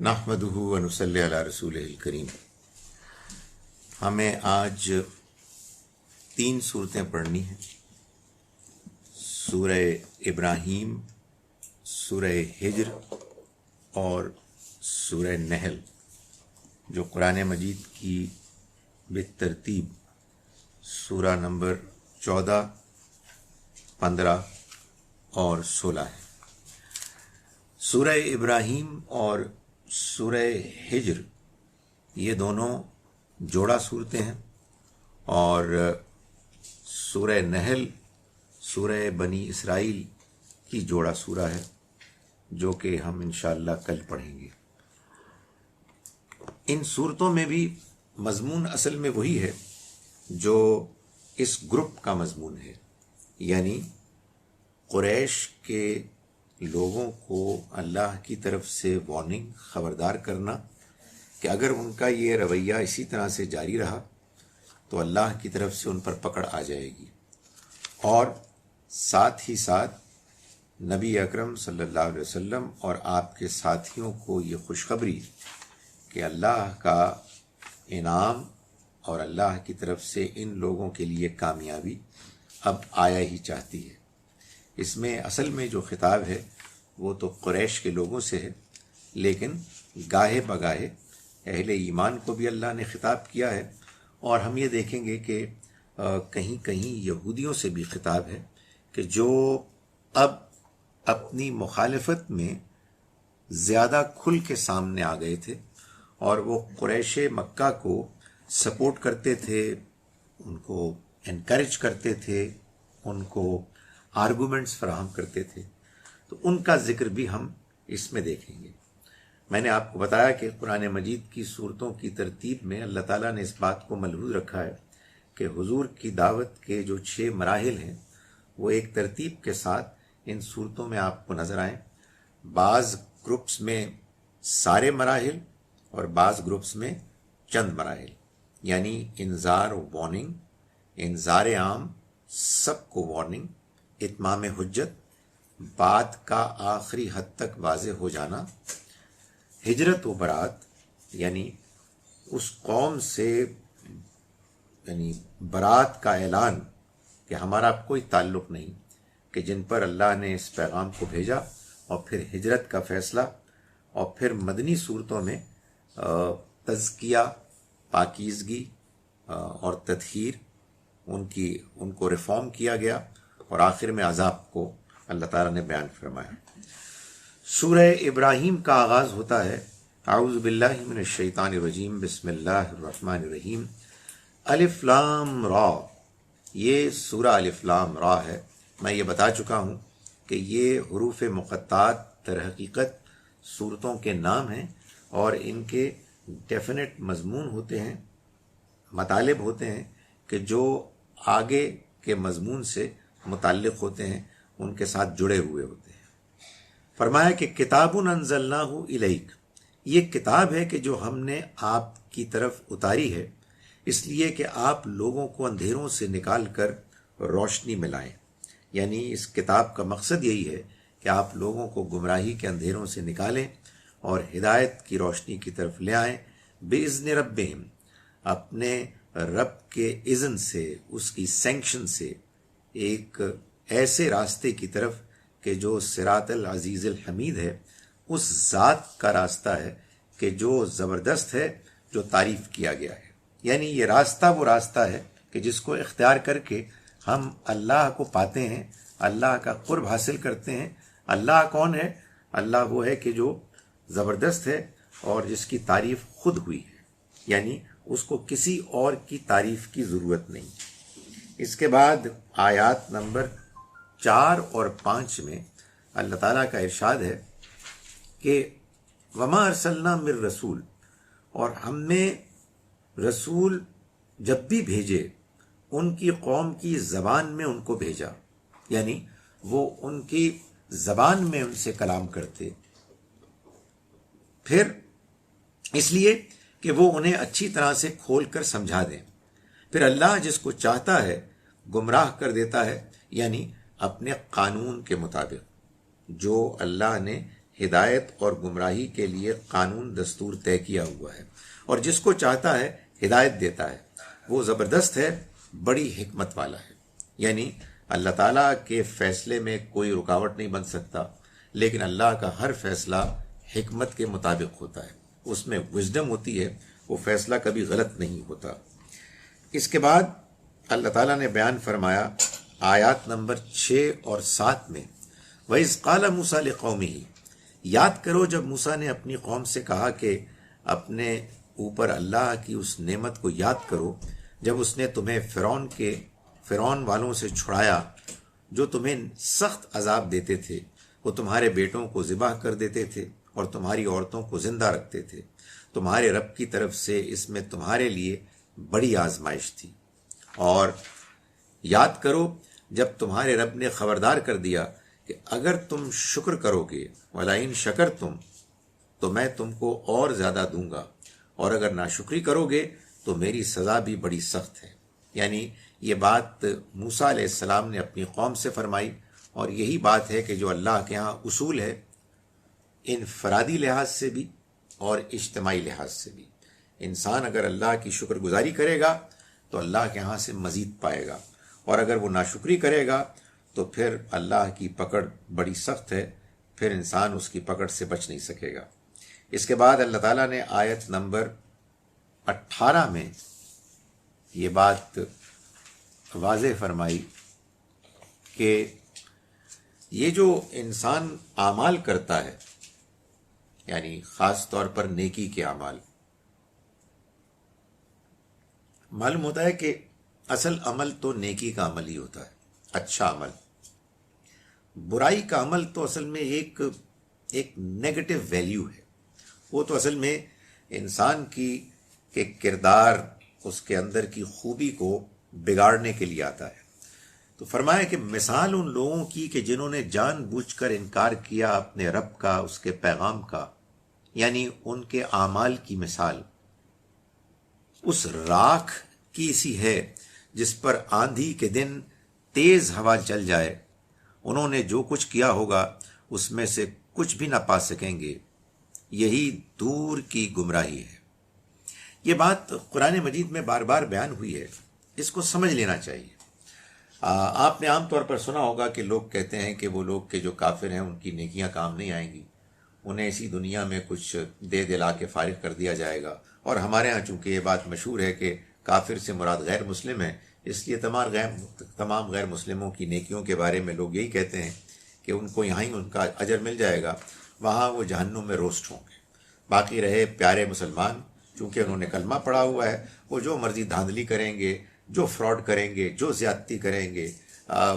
نحمدہ و نصلی علی رسولہ الکریم۔ ہمیں آج 3 صورتیں پڑھنی ہیں، سورہ ابراہیم، سورہ ہجر اور سورہ نحل، جو قرآن مجید کی بالترتیب سورہ نمبر 14، 15 اور 16 ہے۔ سورہ ابراہیم اور سورہ ہجر یہ دونوں جوڑا صورتیں ہیں، اور سورہ نحل سورہ بنی اسرائیل کی جوڑا سورہ ہے، جو کہ ہم انشاءاللہ کل پڑھیں گے۔ ان صورتوں میں بھی مضمون اصل میں وہی ہے جو اس گروپ کا مضمون ہے، یعنی قریش کے لوگوں کو اللہ کی طرف سے وارننگ، خبردار کرنا کہ اگر ان کا یہ رویہ اسی طرح سے جاری رہا تو اللہ کی طرف سے ان پر پکڑ آ جائے گی، اور ساتھ ہی ساتھ نبی اکرم صلی اللہ علیہ وسلم اور آپ کے ساتھیوں کو یہ خوشخبری کہ اللہ کا انعام اور اللہ کی طرف سے ان لوگوں کے لیے کامیابی اب آیا ہی چاہتی ہے۔ اس میں اصل میں جو خطاب ہے وہ تو قریش کے لوگوں سے ہے، لیکن گاہے بگاہے اہل ایمان کو بھی اللہ نے خطاب کیا ہے، اور ہم یہ دیکھیں گے کہ کہیں کہیں یہودیوں سے بھی خطاب ہے کہ جو اب اپنی مخالفت میں زیادہ کھل کے سامنے آ گئے تھے، اور وہ قریش مکہ کو سپورٹ کرتے تھے، ان کو انکریج کرتے تھے، ان کو آرگومنٹس فراہم کرتے تھے، تو ان کا ذکر بھی ہم اس میں دیکھیں گے۔ میں نے آپ کو بتایا کہ قرآن مجید کی صورتوں کی ترتیب میں اللہ تعالیٰ نے اس بات کو ملحوظ رکھا ہے کہ حضور کی دعوت کے جو 6 مراحل ہیں وہ ایک ترتیب کے ساتھ ان صورتوں میں آپ کو نظر آئیں۔ بعض گروپس میں سارے مراحل اور بعض گروپس میں چند مراحل، یعنی انذار و وارننگ، انذار عام، سب کو وارننگ، اتمام حجت، بات کا آخری حد تک واضح ہو جانا، ہجرت و برات، یعنی اس قوم سے یعنی برات کا اعلان کہ ہمارا کوئی تعلق نہیں، کہ جن پر اللہ نے اس پیغام کو بھیجا، اور پھر ہجرت کا فیصلہ، اور پھر مدنی صورتوں میں تزکیہ، پاکیزگی اور تطہیر، ان کو ریفارم کیا گیا، اور آخر میں عذاب کو اللہ تعالیٰ نے بیان فرمایا۔ سورہ ابراہیم کا آغاز ہوتا ہے اعوذ باللہ من الشیطان الرجیم، بسم اللہ الرحمن الرحیم، الف لام را۔ یہ سورہ الف لام را ہے۔ میں یہ بتا چکا ہوں کہ یہ حروف مقطعات در حقیقت صورتوں کے نام ہیں، اور ان کے ڈیفینٹ مضمون ہوتے ہیں، مطالب ہوتے ہیں کہ جو آگے کے مضمون سے متعلق ہوتے ہیں، ان کے ساتھ جڑے ہوئے ہوتے ہیں۔ فرمایا کہ کتاب انزلناہ الیک، یہ کتاب ہے کہ جو ہم نے آپ کی طرف اتاری ہے، اس لیے کہ آپ لوگوں کو اندھیروں سے نکال کر روشنی میں لائیں۔ یعنی اس کتاب کا مقصد یہی ہے کہ آپ لوگوں کو گمراہی کے اندھیروں سے نکالیں اور ہدایت کی روشنی کی طرف لے آئیں، بِإِذْنِ رَبِّهِمْ، اپنے رب کے اذن سے، اس کی سینکشن سے، ایک ایسے راستے کی طرف کہ جو صراط العزیز الحمید ہے، اس ذات کا راستہ ہے کہ جو زبردست ہے، جو تعریف کیا گیا ہے۔ یعنی یہ راستہ وہ راستہ ہے کہ جس کو اختیار کر کے ہم اللہ کو پاتے ہیں، اللہ کا قرب حاصل کرتے ہیں۔ اللہ کون ہے؟ اللہ وہ ہے کہ جو زبردست ہے اور جس کی تعریف خود ہوئی ہے، یعنی اس کو کسی اور کی تعریف کی ضرورت نہیں۔ اس کے بعد آیات نمبر 4 اور 5 میں اللہ تعالیٰ کا ارشاد ہے کہ وما ارسلنا من رسول، اور ہم نے رسول جب بھی بھیجے ان کی قوم کی زبان میں ان کو بھیجا، یعنی وہ ان کی زبان میں ان سے کلام کرتے، پھر اس لیے کہ وہ انہیں اچھی طرح سے کھول کر سمجھا دیں۔ پھر اللہ جس کو چاہتا ہے گمراہ کر دیتا ہے، یعنی اپنے قانون کے مطابق جو اللہ نے ہدایت اور گمراہی کے لیے قانون دستور طے کیا ہوا ہے، اور جس کو چاہتا ہے ہدایت دیتا ہے۔ وہ زبردست ہے، بڑی حکمت والا ہے۔ یعنی اللہ تعالیٰ کے فیصلے میں کوئی رکاوٹ نہیں بن سکتا، لیکن اللہ کا ہر فیصلہ حکمت کے مطابق ہوتا ہے، اس میں وزڈم ہوتی ہے، وہ فیصلہ کبھی غلط نہیں ہوتا۔ اس کے بعد اللہ تعالیٰ نے بیان فرمایا آیات نمبر 6 اور 7 میں، وَإِذْ قَالَ مُوسَىٰ لِقَوْمِهِ، یاد کرو جب موسیٰ نے اپنی قوم سے کہا کہ اپنے اوپر اللہ کی اس نعمت کو یاد کرو جب اس نے تمہیں فرعون والوں سے چھڑایا، جو تمہیں سخت عذاب دیتے تھے۔ وہ تمہارے بیٹوں کو ذبح کر دیتے تھے اور تمہاری عورتوں کو زندہ رکھتے تھے۔ تمہارے رب کی طرف سے اس میں تمہارے لیے بڑی آزمائش تھی۔ اور یاد کرو جب تمہارے رب نے خبردار کر دیا کہ اگر تم شکر کرو گے وَلَئِن شَكَرْتُمْ، تو میں تم کو اور زیادہ دوں گا، اور اگر ناشکری کرو گے تو میری سزا بھی بڑی سخت ہے۔ یعنی یہ بات موسیٰ علیہ السلام نے اپنی قوم سے فرمائی، اور یہی بات ہے کہ جو اللہ کے ہاں اصول ہے، انفرادی لحاظ سے بھی اور اجتماعی لحاظ سے بھی۔ انسان اگر اللہ کی شکر گزاری کرے گا تو اللہ کے ہاں سے مزید پائے گا، اور اگر وہ ناشکری کرے گا تو پھر اللہ کی پکڑ بڑی سخت ہے، پھر انسان اس کی پکڑ سے بچ نہیں سکے گا۔ اس کے بعد اللہ تعالیٰ نے آیت نمبر 18 میں یہ بات واضح فرمائی کہ یہ جو انسان اعمال کرتا ہے، یعنی خاص طور پر نیکی کے اعمال، معلوم ہوتا ہے کہ اصل عمل تو نیکی کا عمل ہی ہوتا ہے، اچھا عمل۔ برائی کا عمل تو اصل میں ایک نیگیٹو ویلیو ہے، وہ تو اصل میں انسان کی کہ کردار، اس کے اندر کی خوبی کو بگاڑنے کے لیے آتا ہے۔ تو فرمایا کہ مثال ان لوگوں کی کہ جنہوں نے جان بوجھ کر انکار کیا اپنے رب کا، اس کے پیغام کا، یعنی ان کے اعمال کی مثال اس راکھ کی سی ہے جس پر آندھی کے دن تیز ہوا چل جائے۔ انہوں نے جو کچھ کیا ہوگا اس میں سے کچھ بھی نہ پا سکیں گے، یہی دور کی گمراہی ہے۔ یہ بات قرآن مجید میں بار بار بیان ہوئی ہے، اس کو سمجھ لینا چاہیے۔ آپ نے عام طور پر سنا ہوگا کہ لوگ کہتے ہیں کہ وہ لوگ کہ جو کافر ہیں ان کی نیکیاں کام نہیں آئیں گی، انہیں اسی دنیا میں کچھ دے دلا کے فارغ کر دیا جائے گا۔ اور ہمارے ہاں چونکہ یہ بات مشہور ہے کہ کافر سے مراد غیر مسلم ہے، اس لیے تمام غیر مسلموں کی نیکیوں کے بارے میں لوگ یہی کہتے ہیں کہ ان کو یہاں ہی ان کا اجر مل جائے گا، وہاں وہ جہنم میں روسٹ ہوں گے۔ باقی رہے پیارے مسلمان، چونکہ انہوں نے کلمہ پڑھا ہوا ہے، وہ جو مرضی دھاندلی کریں گے، جو فراڈ کریں گے، جو زیادتی کریں گے،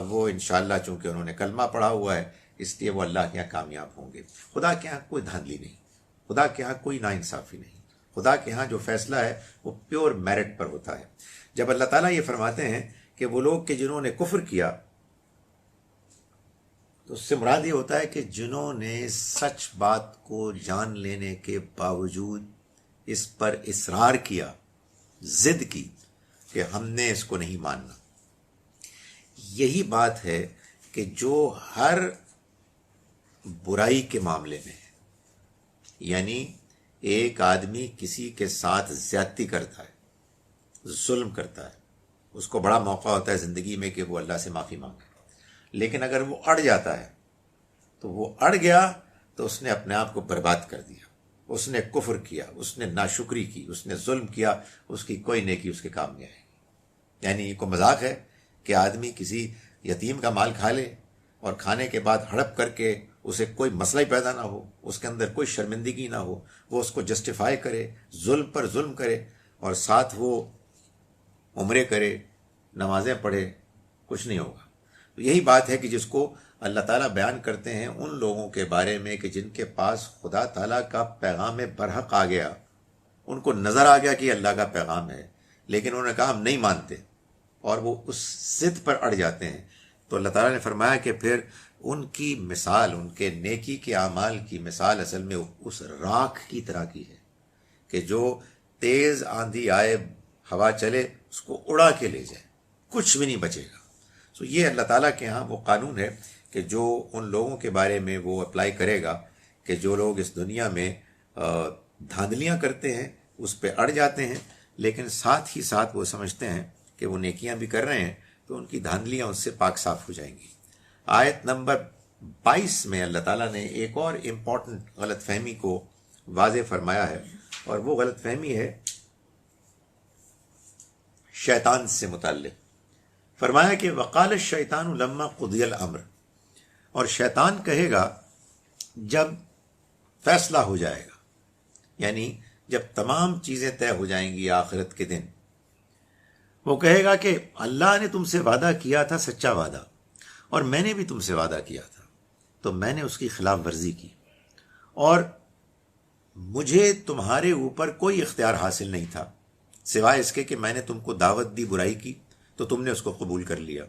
وہ انشاءاللہ چونکہ انہوں نے کلمہ پڑھا ہوا ہے اس لیے وہ اللہ کے یہاں کامیاب ہوں گے۔ خدا کے یہاں کوئی دھاندلی نہیں، خدا کے یہاں کوئی ناانصافی نہیں، خدا کے ہاں جو فیصلہ ہے وہ پیور میرٹ پر ہوتا ہے۔ جب اللہ تعالیٰ یہ فرماتے ہیں کہ وہ لوگ کہ جنہوں نے کفر کیا، تو اس سے مراد یہ ہوتا ہے کہ جنہوں نے سچ بات کو جان لینے کے باوجود اس پر اصرار کیا، ضد کی کہ ہم نے اس کو نہیں ماننا۔ یہی بات ہے کہ جو ہر برائی کے معاملے میں ہے، یعنی ایک آدمی کسی کے ساتھ زیادتی کرتا ہے، ظلم کرتا ہے، اس کو بڑا موقع ہوتا ہے زندگی میں کہ وہ اللہ سے معافی مانگے، لیکن اگر وہ اڑ جاتا ہے تو وہ اڑ گیا تو اس نے اپنے آپ کو برباد کر دیا، اس نے کفر کیا، اس نے ناشکری کی، اس نے ظلم کیا، اس کی کوئی نیکی اس کے کام نہیں آئے گی۔ یعنی یہ کوئی مذاق ہے کہ آدمی کسی یتیم کا مال کھا لے اور کھانے کے بعد ہڑپ کر کے اسے کوئی مسئلہ ہی پیدا نہ ہو، اس کے اندر کوئی شرمندگی نہ ہو، وہ اس کو جسٹیفائی کرے، ظلم پر ظلم کرے، اور ساتھ وہ عمرے کرے، نمازیں پڑھے، کچھ نہیں ہوگا۔ تو یہی بات ہے کہ جس کو اللہ تعالیٰ بیان کرتے ہیں ان لوگوں کے بارے میں کہ جن کے پاس خدا تعالیٰ کا پیغام برحق آ گیا، ان کو نظر آ گیا کہ یہ اللہ کا پیغام ہے، لیکن انہوں نے کہا ہم نہیں مانتے، اور وہ اس ضد پر اڑ جاتے ہیں۔ تو اللہ تعالیٰ نے فرمایا کہ پھر ان کی مثال، ان کے نیکی کے اعمال کی مثال اصل میں اس راکھ کی طرح کی ہے کہ جو تیز آندھی آئے، ہوا چلے، اس کو اڑا کے لے جائے، کچھ بھی نہیں بچے گا۔ تو یہ اللہ تعالیٰ کے ہاں وہ قانون ہے کہ جو ان لوگوں کے بارے میں وہ اپلائی کرے گا کہ جو لوگ اس دنیا میں دھاندلیاں کرتے ہیں اس پہ اڑ جاتے ہیں، لیکن ساتھ ہی ساتھ وہ سمجھتے ہیں کہ وہ نیکیاں بھی کر رہے ہیں تو ان کی دھاندلیاں اس سے پاک صاف ہو جائیں گی۔ آیت نمبر 22 میں اللہ تعالیٰ نے ایک اور امپورٹنٹ غلط فہمی کو واضح فرمایا ہے، اور وہ غلط فہمی ہے شیطان سے متعلق۔ فرمایا کہ وقال الشیطان لما قضی الامر، اور شیطان کہے گا جب فیصلہ ہو جائے گا، یعنی جب تمام چیزیں طے ہو جائیں گی آخرت کے دن، وہ کہے گا کہ اللہ نے تم سے وعدہ کیا تھا سچا وعدہ، اور میں نے بھی تم سے وعدہ کیا تھا، تو میں نے اس کی خلاف ورزی کی، اور مجھے تمہارے اوپر کوئی اختیار حاصل نہیں تھا سوائے اس کے کہ میں نے تم کو دعوت دی برائی کی تو تم نے اس کو قبول کر لیا۔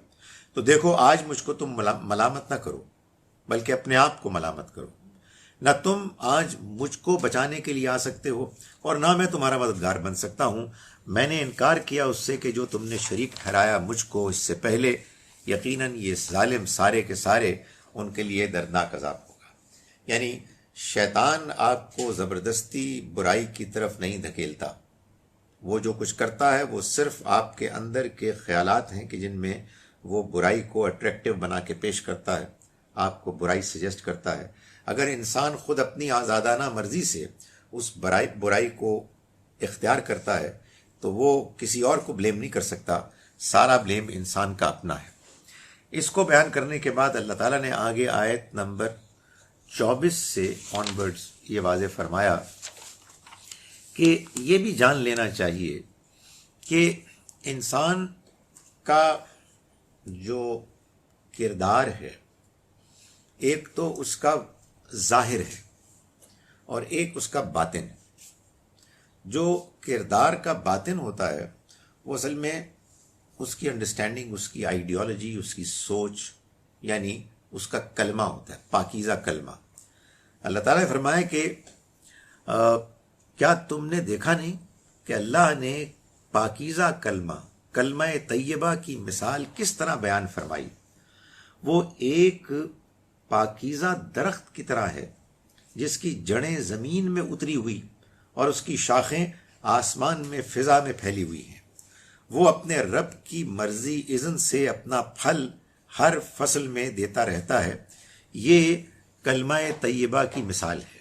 تو دیکھو آج مجھ کو تم ملامت نہ کرو، بلکہ اپنے آپ کو ملامت کرو۔ نہ تم آج مجھ کو بچانے کے لیے آ سکتے ہو، اور نہ میں تمہارا مددگار بن سکتا ہوں۔ میں نے انکار کیا اس سے کہ جو تم نے شریک ٹھہرایا مجھ کو اس سے پہلے، یقیناً یہ ظالم سارے کے سارے ان کے لیے دردناک عذاب ہوگا۔ یعنی شیطان آپ کو زبردستی برائی کی طرف نہیں دھکیلتا، وہ جو کچھ کرتا ہے وہ صرف آپ کے اندر کے خیالات ہیں کہ جن میں وہ برائی کو اٹریکٹیو بنا کے پیش کرتا ہے، آپ کو برائی سجیسٹ کرتا ہے۔ اگر انسان خود اپنی آزادانہ مرضی سے اس برائی کو اختیار کرتا ہے تو وہ کسی اور کو بلیم نہیں کر سکتا، سارا بلیم انسان کا اپنا ہے۔ اس کو بیان کرنے کے بعد اللہ تعالیٰ نے آگے آیت نمبر 24 سے آنورڈز یہ واضح فرمایا کہ یہ بھی جان لینا چاہیے کہ انسان کا جو کردار ہے، ایک تو اس کا ظاہر ہے اور ایک اس کا باطن ہے۔ جو کردار کا باطن ہوتا ہے وہ اصل میں اس کی انڈرسٹینڈنگ، اس کی آئیڈیالوجی، اس کی سوچ، یعنی اس کا کلمہ ہوتا ہے، پاکیزہ کلمہ۔ اللہ تعالیٰ نے فرمایا کہ کیا تم نے دیکھا نہیں کہ اللہ نے پاکیزہ کلمہ طیبہ کی مثال کس طرح بیان فرمائی؟ وہ ایک پاکیزہ درخت کی طرح ہے جس کی جڑیں زمین میں اتری ہوئی اور اس کی شاخیں آسمان میں فضا میں پھیلی ہوئی ہیں۔ وہ اپنے رب کی مرضی اذن سے اپنا پھل ہر فصل میں دیتا رہتا ہے۔ یہ کلمہ طیبہ کی مثال ہے،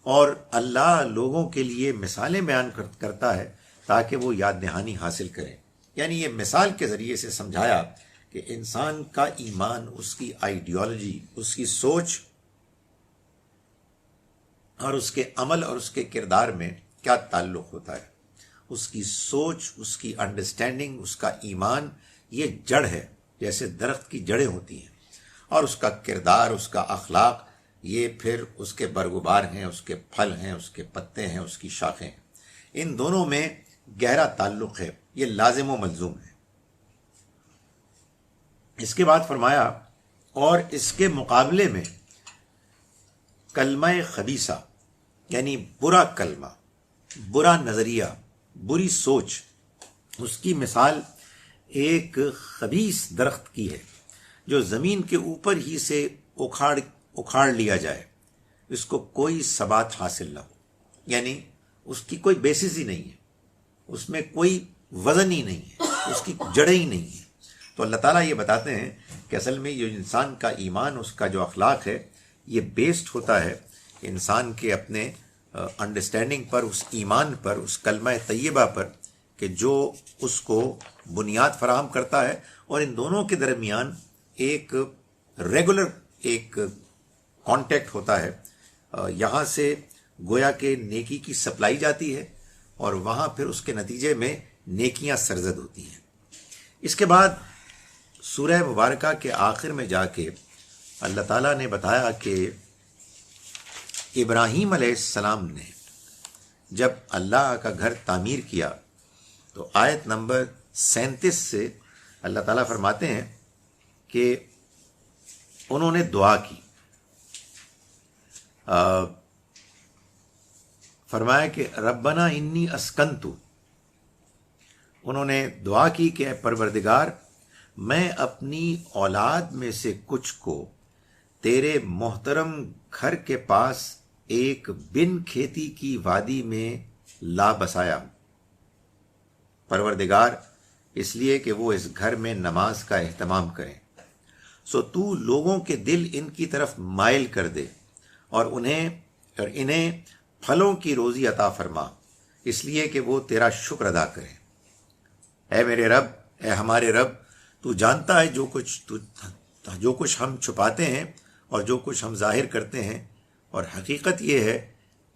اور اللہ لوگوں کے لیے مثالیں بیان کرتا ہے تاکہ وہ یاد دہانی حاصل کریں۔ یعنی یہ مثال کے ذریعے سے سمجھایا کہ انسان کا ایمان، اس کی آئیڈیالوجی، اس کی سوچ اور اس کے عمل اور اس کے کردار میں کیا تعلق ہوتا ہے۔ اس کی سوچ، اس کی انڈرسٹینڈنگ، اس کا ایمان یہ جڑ ہے، جیسے درخت کی جڑیں ہوتی ہیں، اور اس کا کردار، اس کا اخلاق یہ پھر اس کے برگبار ہیں، اس کے پھل ہیں، اس کے پتے ہیں، اس کی شاخیں ہیں۔ ان دونوں میں گہرا تعلق ہے، یہ لازم و ملزوم ہے۔ اس کے بعد فرمایا اور اس کے مقابلے میں کلمہ خبیثہ یعنی برا کلمہ، برا نظریہ، بری سوچ، اس کی مثال ایک خبیث درخت کی ہے جو زمین کے اوپر ہی سے اکھاڑ لیا جائے، اس کو کوئی ثبات حاصل نہ ہو، یعنی اس کی کوئی بیسس ہی نہیں ہے، اس میں کوئی وزن ہی نہیں ہے، اس کی جڑیں ہی نہیں ہیں۔ تو اللہ تعالیٰ یہ بتاتے ہیں کہ اصل میں یہ انسان کا ایمان، اس کا جو اخلاق ہے، یہ بیسڈ ہوتا ہے انسان کے اپنے انڈرسٹینڈنگ پر، اس ایمان پر، اس کلمہ طیبہ پر، کہ جو اس کو بنیاد فراہم کرتا ہے، اور ان دونوں کے درمیان ایک ریگولر ایک کانٹیکٹ ہوتا ہے۔ یہاں سے گویا کہ نیکی کی سپلائی جاتی ہے اور وہاں پھر اس کے نتیجے میں نیکیاں سرزد ہوتی ہیں۔ اس کے بعد سورہ مبارکہ کے آخر میں جا کے اللہ تعالیٰ نے بتایا کہ ابراہیم علیہ السلام نے جب اللہ کا گھر تعمیر کیا تو آیت نمبر 37 سے اللہ تعالیٰ فرماتے ہیں کہ انہوں نے دعا کی، فرمایا کہ ربنا انی اسکنتو، انہوں نے دعا کی کہ اے پروردگار میں اپنی اولاد میں سے کچھ کو تیرے محترم گھر کے پاس ایک بن کھیتی کی وادی میں لا بسایا ہوں، پروردگار اس لیے کہ وہ اس گھر میں نماز کا اہتمام کریں، سو تو لوگوں کے دل ان کی طرف مائل کر دے اور انہیں پھلوں کی روزی عطا فرما، اس لیے کہ وہ تیرا شکر ادا کریں۔ اے میرے رب، اے ہمارے رب، تو جانتا ہے جو کچھ ہم چھپاتے ہیں اور جو کچھ ہم ظاہر کرتے ہیں، اور حقیقت یہ ہے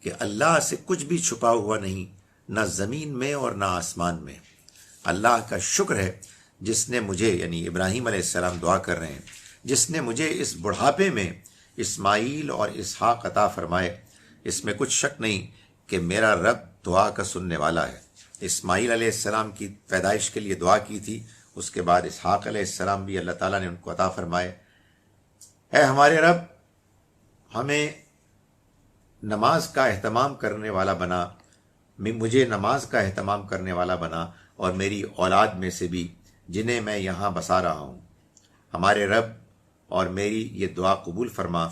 کہ اللہ سے کچھ بھی چھپا ہوا نہیں، نہ زمین میں اور نہ آسمان میں۔ اللہ کا شکر ہے جس نے مجھے، یعنی ابراہیم علیہ السلام دعا کر رہے ہیں، جس نے مجھے اس بڑھاپے میں اسماعیل اور اسحاق عطا فرمائے۔ اس میں کچھ شک نہیں کہ میرا رب دعا کا سننے والا ہے۔ اسماعیل علیہ السلام کی پیدائش کے لیے دعا کی تھی، اس کے بعد اسحاق علیہ السلام بھی اللہ تعالیٰ نے ان کو عطا فرمائے۔ اے ہمارے رب، ہمیں نماز کا اہتمام کرنے والا بنا، مجھے نماز کا اہتمام کرنے والا بنا، اور میری اولاد میں سے بھی جنہیں میں یہاں بسا رہا ہوں۔ ہمارے رب، اور میری یہ دعا قبول فرما۔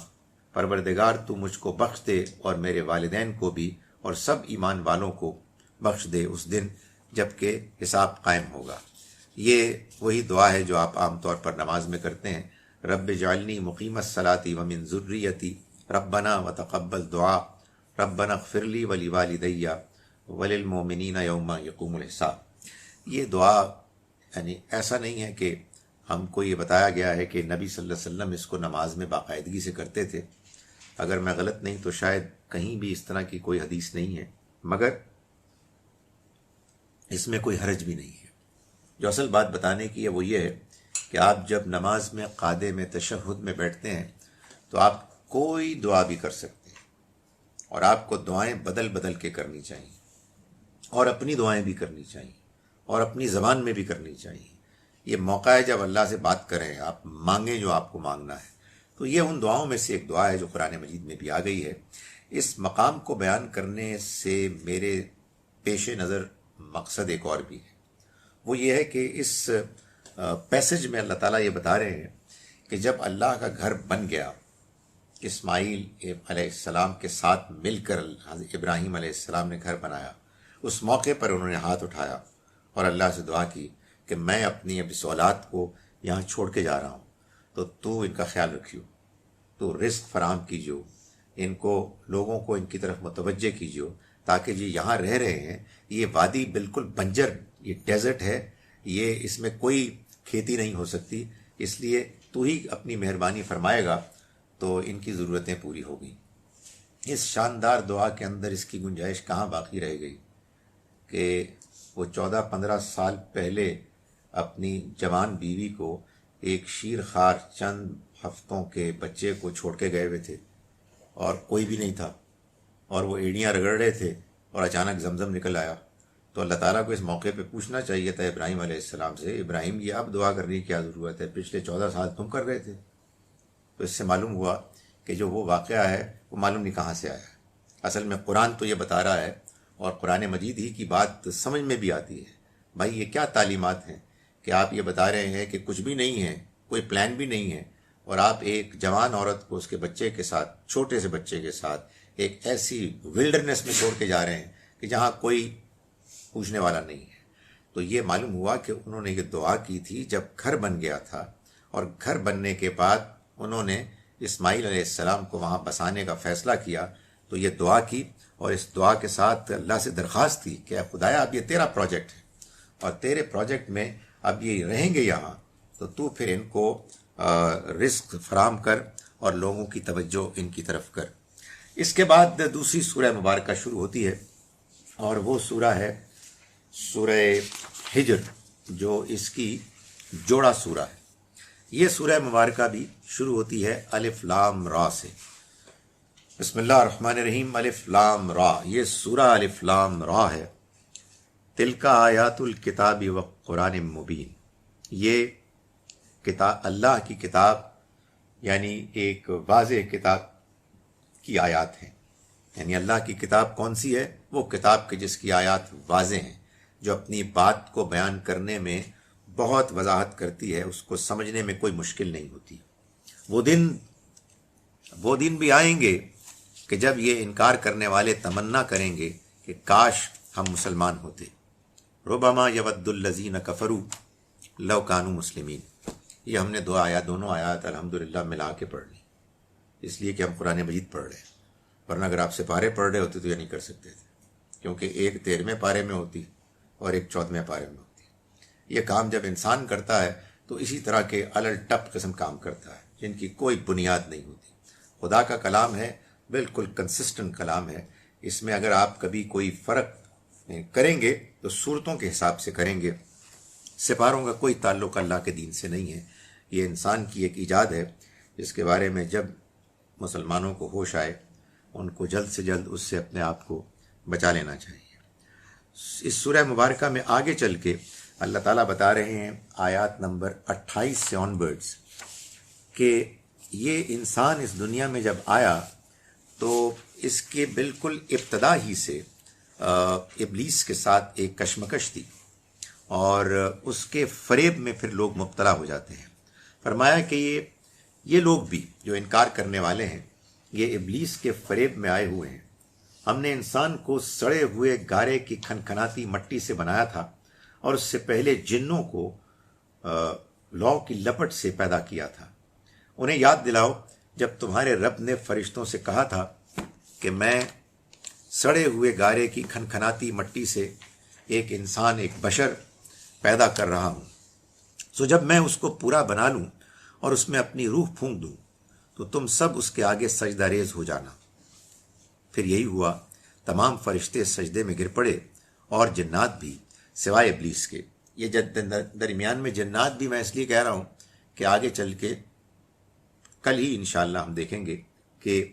پروردگار تو مجھ کو بخش دے اور میرے والدین کو بھی اور سب ایمان والوں کو بخش دے اس دن جب کہ حساب قائم ہوگا۔ یہ وہی دعا ہے جو آپ عام طور پر نماز میں کرتے ہیں۔ رب اجعلنی مقیم الصلاۃ ومن ذریتی ربنا وتقبل دعا ربنا اغفر لی ولوالدی وللمؤمنین یوم یقوم الحساب۔ یہ دعا یعنی ایسا نہیں ہے کہ ہم کو یہ بتایا گیا ہے کہ نبی صلی اللہ علیہ وسلم اس کو نماز میں باقاعدگی سے کرتے تھے۔ اگر میں غلط نہیں تو شاید کہیں بھی اس طرح کی کوئی حدیث نہیں ہے، مگر اس میں کوئی حرج بھی نہیں ہے۔ جو اصل بات بتانے کی ہے وہ یہ ہے کہ آپ جب نماز میں قعدے میں تشہد میں بیٹھتے ہیں تو آپ کوئی دعا بھی کر سکتے ہیں، اور آپ کو دعائیں بدل بدل کے کرنی چاہیے، اور اپنی دعائیں بھی کرنی چاہیے، اور اپنی زبان میں بھی کرنی چاہیے۔ یہ موقع ہے جب اللہ سے بات کریں، آپ مانگیں جو آپ کو مانگنا ہے۔ تو یہ ان دعاؤں میں سے ایک دعا ہے جو قرآن مجید میں بھی آ گئی ہے۔ اس مقام کو بیان کرنے سے میرے پیش نظر مقصد ایک اور بھی ہے، وہ یہ ہے کہ اس پیسج میں اللہ تعالیٰ یہ بتا رہے ہیں کہ جب اللہ کا گھر بن گیا، اسماعیل علیہ السلام کے ساتھ مل کر حضرت ابراہیم علیہ السلام نے گھر بنایا، اس موقع پر انہوں نے ہاتھ اٹھایا اور اللہ سے دعا کی کہ میں اپنی اب اس اولاد کو یہاں چھوڑ کے جا رہا ہوں، تو ان کا خیال رکھیو، تو رزق فراہم کیجیو، ان کو لوگوں کو ان کی طرف متوجہ کیجیو، تاکہ یہ یہاں رہ رہے ہیں۔ یہ وادی بالکل بنجر، یہ ڈیزرٹ ہے، یہ اس میں کوئی کھیتی نہیں ہو سکتی، اس لیے تو ہی اپنی مہربانی فرمائے گا تو ان کی ضرورتیں پوری ہو گئیں۔ اس شاندار دعا کے اندر اس کی گنجائش کہاں باقی رہ گئی کہ وہ 14-15 سال پہلے اپنی جوان بیوی کو ایک شیر خوار چند ہفتوں کے بچے کو چھوڑ کے گئے ہوئے تھے، اور کوئی بھی نہیں تھا، اور وہ ایڑیاں رگڑ رہے تھے، اور اچانک زمزم نکل آیا۔ تو اللہ تعالیٰ کو اس موقع پہ پوچھنا چاہیے تھا ابراہیم علیہ السلام سے، ابراہیم یہ اب دعا کرنے کی کیا ضرورت ہے، پچھلے 14 سال تم کر رہے تھے۔ تو اس سے معلوم ہوا کہ جو وہ واقعہ ہے وہ معلوم نہیں کہاں سے آیا ہے۔ اصل میں قرآن تو یہ بتا رہا ہے، اور قرآن مجید ہی کی بات سمجھ میں بھی آتی ہے۔ بھائی یہ کیا تعلیمات ہیں کہ آپ یہ بتا رہے ہیں کہ کچھ بھی نہیں ہے، کوئی پلان بھی نہیں ہے، اور آپ ایک جوان عورت کو اس کے بچے کے ساتھ، چھوٹے سے بچے کے ساتھ ایک ایسی ولڈرنیس میں چھوڑ کے جا رہے ہیں کہ جہاں کوئی پوچھنے والا نہیں ہے۔ تو یہ معلوم ہوا کہ انہوں نے یہ دعا کی تھی جب گھر بن گیا تھا، اور گھر بننے کے بعد انہوں نے اسماعیل علیہ السلام کو وہاں بسانے کا فیصلہ کیا، تو یہ دعا کی، اور اس دعا کے ساتھ اللہ سے درخواست کی کہ اے خدایا اب یہ تیرا پروجیکٹ ہے، اور تیرے پروجیکٹ میں اب یہ رہیں گے یہاں، تو پھر ان کو رزق فراہم کر اور لوگوں کی توجہ ان کی طرف کر۔ اس کے بعد دوسری سورہ مبارکہ شروع ہوتی ہے، اور وہ سورہ ہے سورہ ہجر، جو اس کی جوڑا سورہ ہے۔ یہ سورہ مبارکہ بھی شروع ہوتی ہے الف لام را سے۔ بسم اللہ الرحمن الرحیم، الف لام را، یہ سورہ الف لام را ہے۔ تلک آیات الکتاب و قرآن مبین، یہ کتاب اللہ کی کتاب، یعنی ایک واضح کتاب کی آیات ہیں۔ یعنی اللہ کی کتاب کون سی ہے؟ وہ کتاب کی جس کی آیات واضح ہیں، جو اپنی بات کو بیان کرنے میں بہت وضاحت کرتی ہے، اس کو سمجھنے میں کوئی مشکل نہیں ہوتی۔ وہ دن بھی آئیں گے کہ جب یہ انکار کرنے والے تمنا کریں گے کہ کاش ہم مسلمان ہوتے. ربما یود الذین کفروا لو کانوا مسلمین. یہ ہم نے دونوں آیات الحمدللہ ملا کے پڑھ لی، اس لیے کہ ہم قرآن مجید پڑھ رہے ہیں، ورنہ اگر آپ سپارے پڑھ رہے ہوتے تو یہ نہیں کر سکتے تھے، کیونکہ ایک 13ویں پارے میں ہوتی اور ایک 14ویں پارے میں ہوتی. یہ کام جب انسان کرتا ہے تو اسی طرح کے الل ٹپ قسم کام کرتا ہے جن کی کوئی بنیاد نہیں ہوتی. خدا کا کلام ہے، بالکل کنسسٹنٹ کلام ہے. اس میں اگر آپ کبھی کوئی فرق کریں گے تو صورتوں کے حساب سے کریں گے. سپاروں کا کوئی تعلق اللہ کے دین سے نہیں ہے. یہ انسان کی ایک ایجاد ہے جس کے بارے میں جب مسلمانوں کو ہوش آئے ان کو جلد سے جلد اس سے اپنے آپ کو بچا لینا چاہیے. اس سورہ مبارکہ میں آگے چل کے اللہ تعالیٰ بتا رہے ہیں آیات نمبر 28 سے آن ورڈز کہ یہ انسان اس دنیا میں جب آیا تو اس کے بالکل ابتدا ہی سے ابلیس کے ساتھ ایک کشمکش تھی اور اس کے فریب میں پھر لوگ مبتلا ہو جاتے ہیں. فرمایا کہ یہ لوگ بھی جو انکار کرنے والے ہیں یہ ابلیس کے فریب میں آئے ہوئے ہیں. ہم نے انسان کو سڑے ہوئے گارے کی کھنکھناتی مٹی سے بنایا تھا اور اس سے پہلے جنوں کو لو کی لپٹ سے پیدا کیا تھا. انہیں یاد دلاؤ جب تمہارے رب نے فرشتوں سے کہا تھا کہ میں سڑے ہوئے گارے کی کھنکھناتی مٹی سے ایک انسان، ایک بشر پیدا کر رہا ہوں. سو جب میں اس کو پورا بنا لوں اور اس میں اپنی روح پھونک دوں تو تم سب اس کے آگے سجدہ ریز ہو جانا. پھر یہی ہوا، تمام فرشتے سجدے میں گر پڑے اور جنات بھی سوائے ابلیس کے. یہ درمیان میں جنات بھی میں اس لیے کہہ رہا ہوں کہ آگے چل کے کل ہی انشاءاللہ ہم دیکھیں گے کہ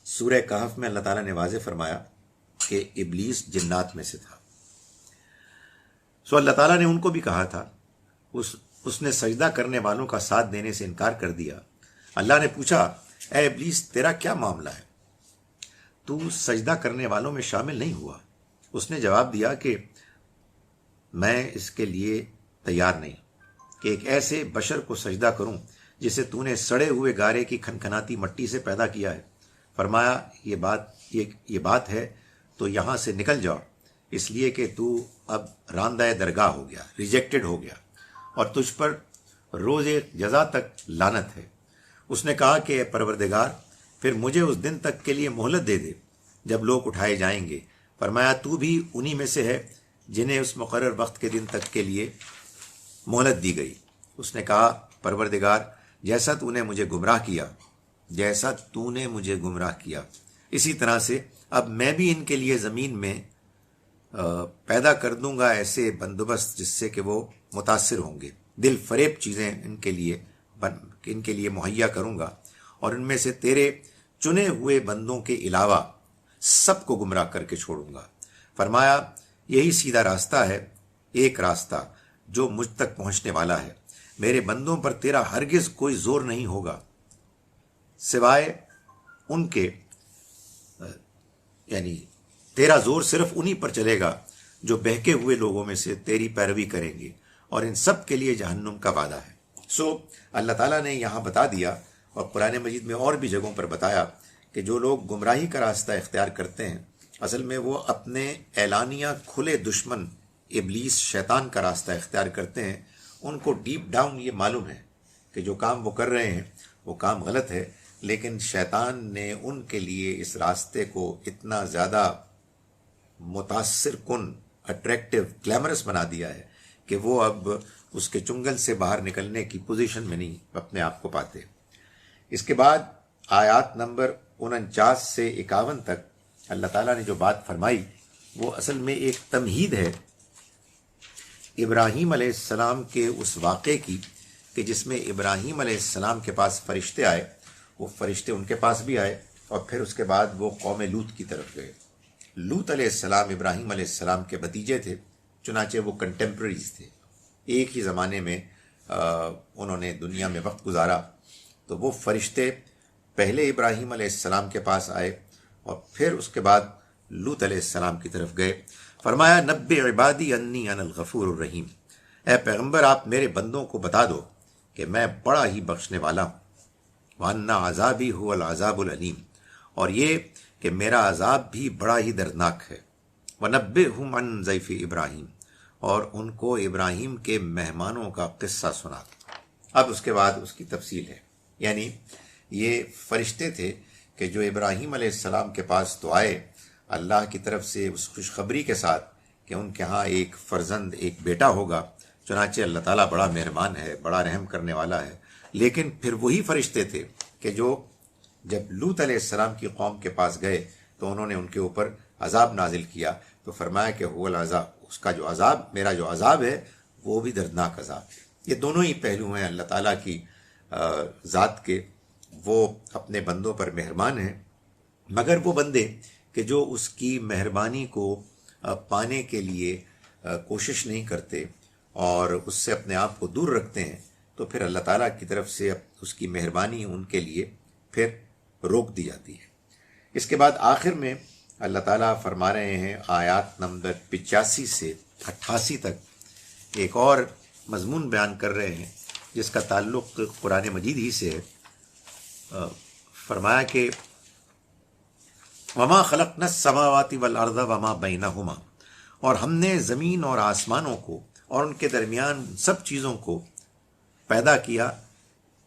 سورہ کہف میں اللہ تعالیٰ نے واضح فرمایا کہ ابلیس جنات میں سے تھا. سو اللہ تعالیٰ نے ان کو بھی کہا تھا، اس نے سجدہ کرنے والوں کا ساتھ دینے سے انکار کر دیا. اللہ نے پوچھا، اے ابلیس تیرا کیا معاملہ ہے، تو سجدہ کرنے والوں میں شامل نہیں ہوا؟ اس نے جواب دیا کہ میں اس کے لیے تیار نہیں کہ ایک ایسے بشر کو سجدہ کروں جسے تو نے سڑے ہوئے گارے کی کھنکھناتی مٹی سے پیدا کیا ہے. فرمایا یہ بات ہے تو یہاں سے نکل جاؤ، اس لیے کہ تو اب راندہ درگاہ ہو گیا، ریجیکٹڈ ہو گیا، اور تجھ پر روز جزا تک لعنت ہے. اس نے کہا کہ اے پروردگار پھر مجھے اس دن تک کے لیے مہلت دے دے جب لوگ اٹھائے جائیں گے. فرمایا تو بھی انہی میں سے ہے جنہیں اس مقرر وقت کے دن تک کے لیے مہلت دی گئی. اس نے کہا پروردگار جیسا تو نے مجھے گمراہ کیا اسی طرح سے اب میں بھی ان کے لیے زمین میں پیدا کر دوں گا ایسے بندوبست جس سے کہ وہ متاثر ہوں گے. دل فریب چیزیں ان کے لیے مہیا کروں گا اور ان میں سے تیرے چنے ہوئے بندوں کے علاوہ سب کو گمراہ کر کے چھوڑوں گا. فرمایا یہی سیدھا راستہ ہے، ایک راستہ جو مجھ تک پہنچنے والا ہے. میرے بندوں پر تیرا ہرگز کوئی زور نہیں ہوگا سوائے ان کے، یعنی تیرا زور صرف انہی پر چلے گا جو بہکے ہوئے لوگوں میں سے تیری پیروی کریں گے، اور ان سب کے لیے جہنم کا وعدہ ہے. سو اللہ تعالیٰ نے یہاں بتا دیا اور قرآن مجید میں اور بھی جگہوں پر بتایا کہ جو لوگ گمراہی کا راستہ اختیار کرتے ہیں اصل میں وہ اپنے اعلانیہ کھلے دشمن ابلیس شیطان کا راستہ اختیار کرتے ہیں. ان کو ڈیپ ڈاؤن یہ معلوم ہے کہ جو کام وہ کر رہے ہیں وہ کام غلط ہے، لیکن شیطان نے ان کے لیے اس راستے کو اتنا زیادہ متاثر کن، اٹریکٹیو، گلیمرس بنا دیا ہے کہ وہ اب اس کے چنگل سے باہر نکلنے کی پوزیشن میں نہیں اپنے آپ کو پاتے. اس کے بعد آیات نمبر 49 سے 51 تک اللہ تعالیٰ نے جو بات فرمائی وہ اصل میں ایک تمہید ہے ابراہیم علیہ السلام کے اس واقعے کی کہ جس میں ابراہیم علیہ السلام کے پاس فرشتے آئے، وہ فرشتے ان کے پاس بھی آئے اور پھر اس کے بعد وہ قوم لوط کی طرف گئے. لوط علیہ السلام ابراہیم علیہ السلام کے بھتیجے تھے، چنانچہ وہ کنٹمپریز تھے، ایک ہی زمانے میں انہوں نے دنیا میں وقت گزارا. تو وہ فرشتے پہلے ابراہیم علیہ السلام کے پاس آئے اور پھر اس کے بعد لوط علیہ السلام کی طرف گئے. فرمایا نبئ عبادی انی انا الغفور الرحیم، اے پیغمبر آپ میرے بندوں کو بتا دو کہ میں بڑا ہی بخشنے والا ہوں. وَأَنَّ عَذَابِي هُوَ الْعَذَابُ الْأَلِيمُ، اور یہ کہ میرا عذاب بھی بڑا ہی دردناک ہے۔ وَنَبِّئْهُمْ عَنْ ضَيْفِ ابراہیم، اور ان کو ابراہیم کے مہمانوں کا قصہ سنا۔ اب اس کے بعد اس کی تفصیل ہے، یعنی یہ فرشتے تھے کہ جو ابراہیم علیہ السلام کے پاس تو آئے اللہ کی طرف سے اس خوشخبری کے ساتھ کہ ان کے ہاں ایک فرزند، ایک بیٹا ہوگا۔ چنانچہ اللہ تعالیٰ بڑا مہربان ہے، بڑا رحم کرنے والا ہے۔ لیکن پھر وہی فرشتے تھے کہ جو جب لوط علیہ السلام کی قوم کے پاس گئے تو انہوں نے ان کے اوپر عذاب نازل کیا، تو فرمایا کہ هو العذاب، اس کا جو عذاب، میرا جو عذاب ہے وہ بھی دردناک عذاب ہے۔ یہ دونوں ہی پہلو ہیں اللہ تعالیٰ کی ذات کے، وہ اپنے بندوں پر مہربان ہیں، مگر وہ بندے کہ جو اس کی مہربانی کو پانے کے لیے کوشش نہیں کرتے اور اس سے اپنے آپ کو دور رکھتے ہیں، تو پھر اللہ تعالیٰ کی طرف سے اس کی مہربانی ان کے لیے پھر روک دی جاتی ہے۔ اس کے بعد آخر میں اللہ تعالیٰ فرما رہے ہیں آیات نمبر 85 سے 88 تک ایک اور مضمون بیان کر رہے ہیں جس کا تعلق قرآن مجید ہی سے ہے۔ فرمایا کہ وما خلقنا السماوات والارض وما بینہما، اور ہم نے زمین اور آسمانوں کو اور ان کے درمیان سب چیزوں کو پیدا کیا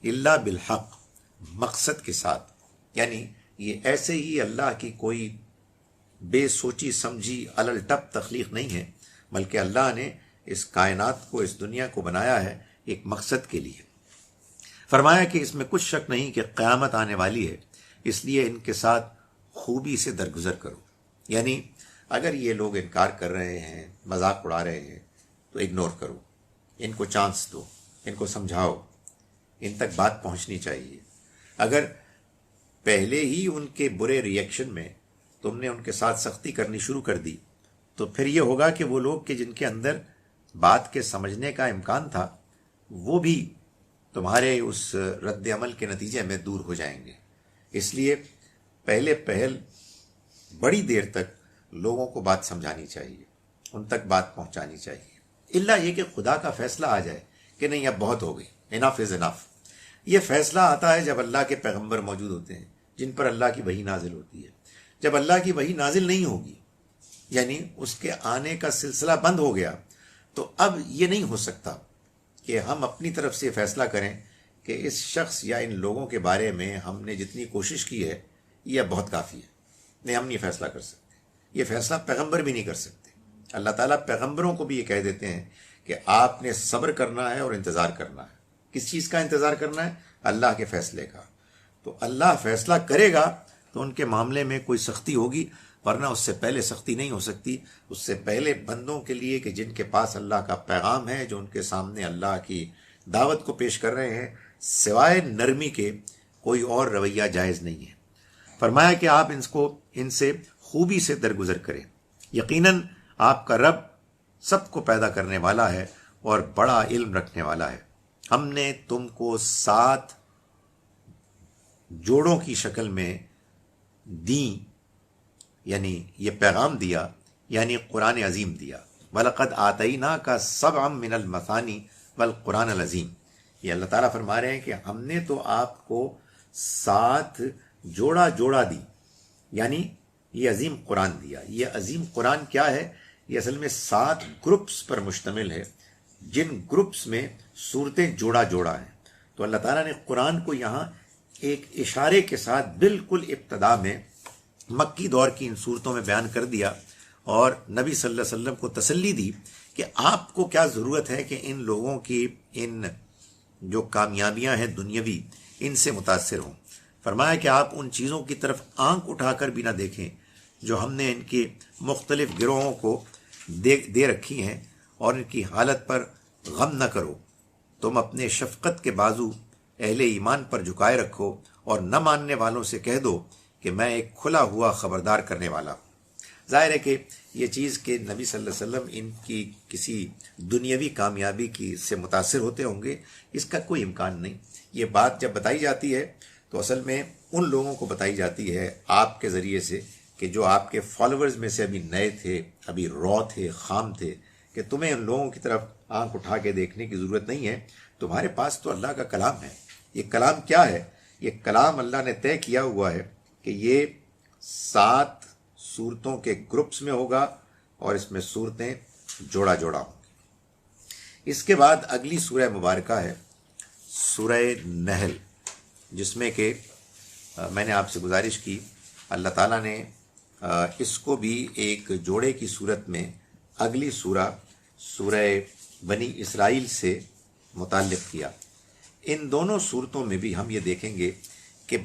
الا بالحق، مقصد کے ساتھ، یعنی یہ ایسے ہی اللہ کی کوئی بے سوچی سمجھی علل ٹپ تخلیق نہیں ہے، بلکہ اللہ نے اس کائنات کو، اس دنیا کو بنایا ہے ایک مقصد کے لیے۔ فرمایا کہ اس میں کچھ شک نہیں کہ قیامت آنے والی ہے، اس لیے ان کے ساتھ خوبی سے درگزر کرو۔ یعنی اگر یہ لوگ انکار کر رہے ہیں، مذاق اڑا رہے ہیں، تو اگنور کرو، ان کو چانس دو، ان کو سمجھاؤ، ان تک بات پہنچنی چاہیے۔ اگر پہلے ہی ان کے برے ریئیکشن میں تم نے ان کے ساتھ سختی کرنی شروع کر دی تو پھر یہ ہوگا کہ وہ لوگ کہ جن کے اندر بات کے سمجھنے کا امکان تھا وہ بھی تمہارے اس رد عمل کے نتیجے میں دور ہو جائیں گے۔ اس لیے پہل بڑی دیر تک لوگوں کو بات سمجھانی چاہیے، ان تک بات پہنچانی چاہیے، الا یہ کہ خدا کا فیصلہ آ جائے کہ نہیں اب بہت ہو گئی، انف از انف۔ یہ فیصلہ آتا ہے جب اللہ کے پیغمبر موجود ہوتے ہیں جن پر اللہ کی وحی نازل ہوتی ہے۔ جب اللہ کی وحی نازل نہیں ہوگی، یعنی اس کے آنے کا سلسلہ بند ہو گیا، تو اب یہ نہیں ہو سکتا کہ ہم اپنی طرف سے فیصلہ کریں کہ اس شخص یا ان لوگوں کے بارے میں ہم نے جتنی کوشش کی ہے یہ بہت کافی ہے۔ نہیں، ہم نہیں فیصلہ کر سکتے، یہ فیصلہ پیغمبر بھی نہیں کر سکتے۔ اللہ تعالیٰ پیغمبروں کو بھی یہ کہہ دیتے ہیں کہ آپ نے صبر کرنا ہے اور انتظار کرنا ہے۔ کس چیز کا انتظار کرنا ہے؟ اللہ کے فیصلے کا۔ تو اللہ فیصلہ کرے گا تو ان کے معاملے میں کوئی سختی ہوگی، ورنہ اس سے پہلے سختی نہیں ہو سکتی۔ اس سے پہلے بندوں کے لیے کہ جن کے پاس اللہ کا پیغام ہے، جو ان کے سامنے اللہ کی دعوت کو پیش کر رہے ہیں، سوائے نرمی کے کوئی اور رویہ جائز نہیں ہے۔ فرمایا کہ آپ ان سے خوبی سے درگزر کریں، یقیناً آپ کا رب سب کو پیدا کرنے والا ہے اور بڑا علم رکھنے والا ہے۔ ہم نے تم کو 7 جوڑوں کی شکل میں دیں، یعنی یہ پیغام دیا، یعنی قرآن عظیم دیا۔ وَلَقَدْ آتَيْنَاكَ سَبْعًا مِّنَ الْمَثَانِي وَالْقُرْآنَ الْعَظِيمِ۔ یہ اللہ تعالیٰ فرما رہے ہیں کہ ہم نے تو آپ کو 7 جوڑا دی، یعنی یہ عظیم قرآن دیا۔ یہ عظیم قرآن کیا ہے؟ یہ اصل میں 7 گروپس پر مشتمل ہے، جن گروپس میں صورتیں جوڑا ہیں۔ تو اللہ تعالیٰ نے قرآن کو یہاں ایک اشارے کے ساتھ بالکل ابتدا میں مکی دور کی ان صورتوں میں بیان کر دیا، اور نبی صلی اللہ علیہ وسلم کو تسلی دی کہ آپ کو کیا ضرورت ہے کہ ان لوگوں کی ان جو کامیابیاں ہیں دنیاوی، ان سے متاثر ہوں۔ فرمایا کہ آپ ان چیزوں کی طرف آنکھ اٹھا کر بھی نہ دیکھیں جو ہم نے ان کے مختلف گروہوں کو دے رکھی ہیں، اور ان کی حالت پر غم نہ کرو۔ تم اپنے شفقت کے بازو اہل ایمان پر جھکائے رکھو، اور نہ ماننے والوں سے کہہ دو کہ میں ایک کھلا ہوا خبردار کرنے والا ہوں۔ ظاہر ہے کہ یہ چیز کہ نبی صلی اللہ علیہ وسلم ان کی کسی دنیاوی کامیابی کی سے متاثر ہوتے ہوں گے، اس کا کوئی امکان نہیں۔ یہ بات جب بتائی جاتی ہے تو اصل میں ان لوگوں کو بتائی جاتی ہے آپ کے ذریعے سے کہ جو آپ کے فالوورز میں سے ابھی نئے تھے، ابھی رو تھے، خام تھے، کہ تمہیں ان لوگوں کی طرف آنکھ اٹھا کے دیکھنے کی ضرورت نہیں ہے، تمہارے پاس تو اللہ کا کلام ہے۔ یہ کلام کیا ہے؟ یہ کلام اللہ نے طے کیا ہوا ہے کہ یہ 7 صورتوں کے گروپس میں ہوگا اور اس میں صورتیں جوڑا جوڑا ہوں گی۔ اس کے بعد اگلی سورہ مبارکہ ہے سورہ نحل، جس میں کہ میں نے آپ سے گزارش کی اللہ تعالیٰ نے اس کو بھی ایک جوڑے کی صورت میں اگلی سورہ بنی اسرائیل سے متعلق کیا۔ ان دونوں صورتوں میں بھی ہم یہ دیکھیں گے کہ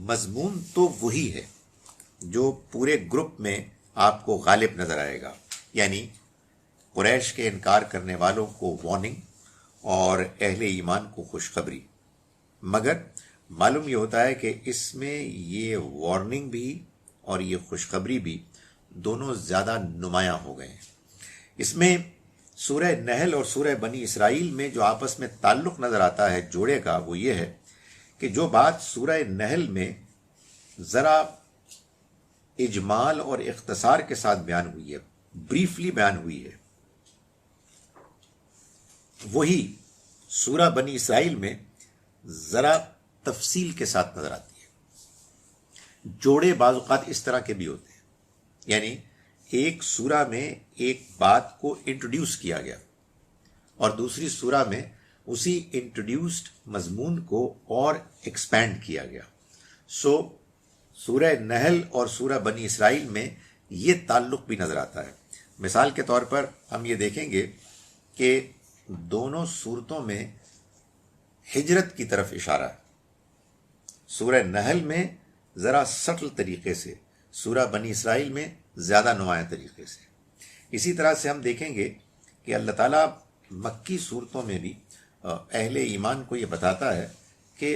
مضمون تو وہی ہے جو پورے گروپ میں آپ کو غالب نظر آئے گا، یعنی قریش کے انکار کرنے والوں کو وارننگ اور اہل ایمان کو خوشخبری، مگر معلوم یہ ہوتا ہے کہ اس میں یہ وارننگ بھی اور یہ خوشخبری بھی دونوں زیادہ نمایاں ہو گئے ہیں۔ اس میں سورہ نحل اور سورہ بنی اسرائیل میں جو آپس میں تعلق نظر آتا ہے جوڑے کا، وہ یہ ہے کہ جو بات سورہ نحل میں ذرا اجمال اور اختصار کے ساتھ بیان ہوئی ہے، بریفلی بیان ہوئی ہے، وہی سورہ بنی اسرائیل میں ذرا تفصیل کے ساتھ نظر آتی ہے۔ جوڑے بعض اوقات اس طرح کے بھی ہوتے ہیں، یعنی ایک سورہ میں ایک بات کو انٹروڈیوس کیا گیا اور دوسری سورہ میں اسی انٹروڈیوسڈ مضمون کو اور ایکسپینڈ کیا گیا۔ سورہ نحل اور سورہ بنی اسرائیل میں یہ تعلق بھی نظر آتا ہے۔ مثال کے طور پر ہم یہ دیکھیں گے کہ دونوں صورتوں میں ہجرت کی طرف اشارہ ہے، سورہ نحل میں ذرا سٹل طریقے سے، سورہ بنی اسرائیل میں زیادہ نمایاں طریقے سے۔ اسی طرح سے ہم دیکھیں گے کہ اللہ تعالیٰ مکی صورتوں میں بھی اہل ایمان کو یہ بتاتا ہے کہ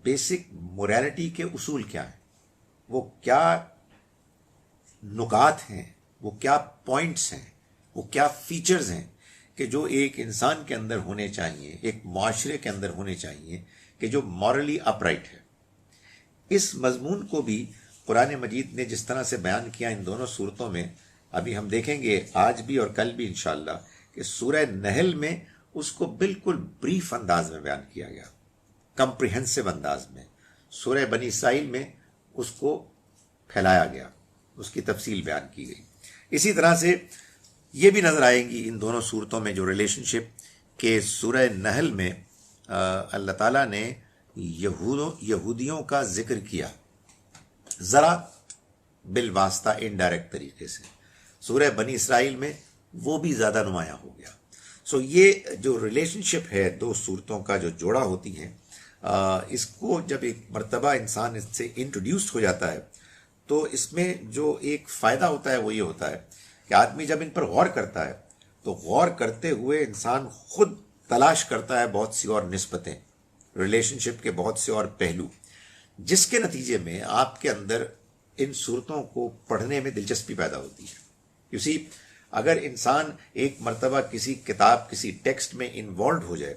بیسک موریلٹی کے اصول کیا ہیں، وہ کیا نکات ہیں، وہ کیا پوائنٹس ہیں، وہ کیا فیچرز ہیں کہ جو ایک انسان کے اندر ہونے چاہیے، ایک معاشرے کے اندر ہونے چاہیے، کہ جو مورلی اپرائٹ ہے۔ اس مضمون کو بھی قرآن مجید نے جس طرح سے بیان کیا ان دونوں صورتوں میں، ابھی ہم دیکھیں گے آج بھی اور کل بھی انشاءاللہ کہ سورہ نحل میں اس کو بالکل بریف انداز میں بیان کیا گیا، کمپریہنسو انداز میں۔ سورہ بنی اسرائیل میں اس کو پھیلایا گیا، اس کی تفصیل بیان کی گئی۔ اسی طرح سے یہ بھی نظر آئیں گی ان دونوں صورتوں میں جو ریلیشن شپ، کہ سورہ نحل میں اللہ تعالیٰ نے یہودیوں کا ذکر کیا ذرا بالواسطہ انڈائریکٹ طریقے سے، سورہ بنی اسرائیل میں وہ بھی زیادہ نمایاں ہو گیا۔ یہ جو ریلیشن شپ ہے دو صورتوں کا جو جوڑا ہوتی ہیں، اس کو جب ایک مرتبہ انسان اس سے انٹروڈیوسڈ ہو جاتا ہے تو اس میں جو ایک فائدہ ہوتا ہے وہ یہ ہوتا ہے کہ آدمی جب ان پر غور کرتا ہے تو غور کرتے ہوئے انسان خود تلاش کرتا ہے بہت سی اور نسبتیں، ریلیشن شپ کے بہت سے اور پہلو، جس کے نتیجے میں آپ کے اندر ان صورتوں کو پڑھنے میں دلچسپی پیدا ہوتی ہے۔ اسی اگر انسان ایک مرتبہ کسی کتاب، کسی ٹیکسٹ میں انوالوڈ ہو جائے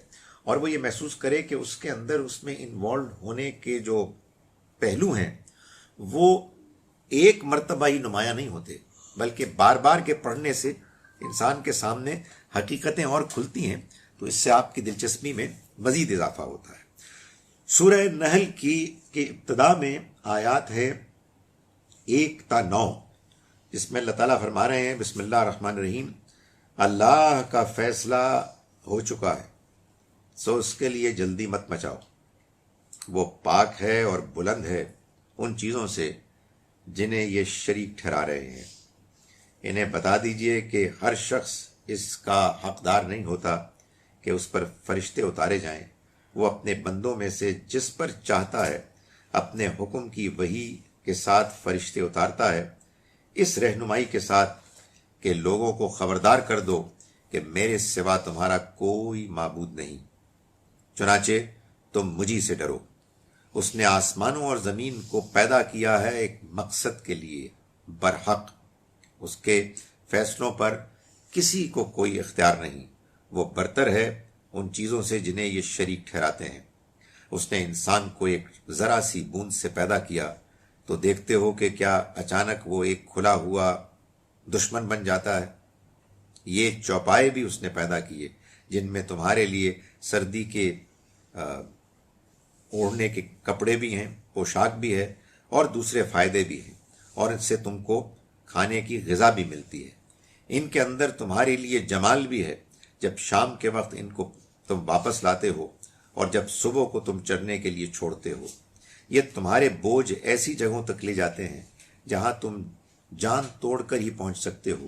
اور وہ یہ محسوس کرے کہ اس کے اندر اس میں انوالوڈ ہونے کے جو پہلو ہیں وہ ایک مرتبہ ہی نمایاں نہیں ہوتے، بلکہ بار بار کے پڑھنے سے انسان کے سامنے حقیقتیں اور کھلتی ہیں، تو اس سے آپ کی دلچسپی میں مزید اضافہ ہوتا ہے۔ سورہ نحل کی ابتدا میں آیات ہے 1 تا 9، جس میں اللہ تعالیٰ فرما رہے ہیں بسم اللہ الرحمن الرحیم، اللہ کا فیصلہ ہو چکا ہے سو اس کے لیے جلدی مت مچاؤ، وہ پاک ہے اور بلند ہے ان چیزوں سے جنہیں یہ شریک ٹھہرا رہے ہیں۔ انہیں بتا دیجئے کہ ہر شخص اس کا حقدار نہیں ہوتا کہ اس پر فرشتے اتارے جائیں، وہ اپنے بندوں میں سے جس پر چاہتا ہے اپنے حکم کی وحی کے ساتھ فرشتے اتارتا ہے، اس رہنمائی کے ساتھ کہ لوگوں کو خبردار کر دو کہ میرے سوا تمہارا کوئی معبود نہیں، چنانچہ تم مجھی سے ڈرو۔ اس نے آسمانوں اور زمین کو پیدا کیا ہے ایک مقصد کے لیے برحق، اس کے فیصلوں پر کسی کو کوئی اختیار نہیں، وہ برتر ہے ان چیزوں سے جنہیں یہ شریک ٹھہراتے ہیں۔ اس نے انسان کو ایک ذرا سی بوند سے پیدا کیا تو دیکھتے ہو کہ کیا اچانک وہ ایک کھلا ہوا دشمن بن جاتا ہے۔ یہ چوپائے بھی اس نے پیدا کیے جن میں تمہارے لیے سردی کے اوڑھنے کے کپڑے بھی ہیں، پوشاک بھی ہے، اور دوسرے فائدے بھی ہیں، اور ان سے تم کو کھانے کی غذا بھی ملتی ہے۔ ان کے اندر تمہارے لیے جمال بھی ہے، جب شام کے وقت ان کو تم واپس لاتے ہو اور جب صبح کو تم چرنے کے لیے چھوڑتے ہو۔ یہ تمہارے بوجھ ایسی جگہوں تک لے جاتے ہیں جہاں تم جان توڑ کر ہی پہنچ سکتے ہو۔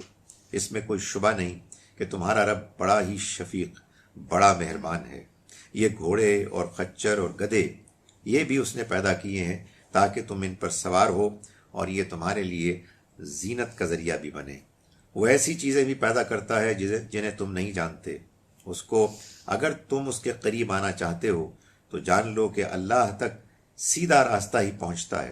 اس میں کوئی شبہ نہیں کہ تمہارا رب بڑا ہی شفیق، بڑا مہربان ہے۔ یہ گھوڑے اور خچر اور گدھے یہ بھی اس نے پیدا کیے ہیں تاکہ تم ان پر سوار ہو، اور یہ تمہارے لیے زینت کا ذریعہ بھی بنے۔ وہ ایسی چیزیں بھی پیدا کرتا ہے جنہیں تم نہیں جانتے۔ اس کو اگر تم اس کے قریب آنا چاہتے ہو تو جان لو کہ اللہ تک سیدھا راستہ ہی پہنچتا ہے،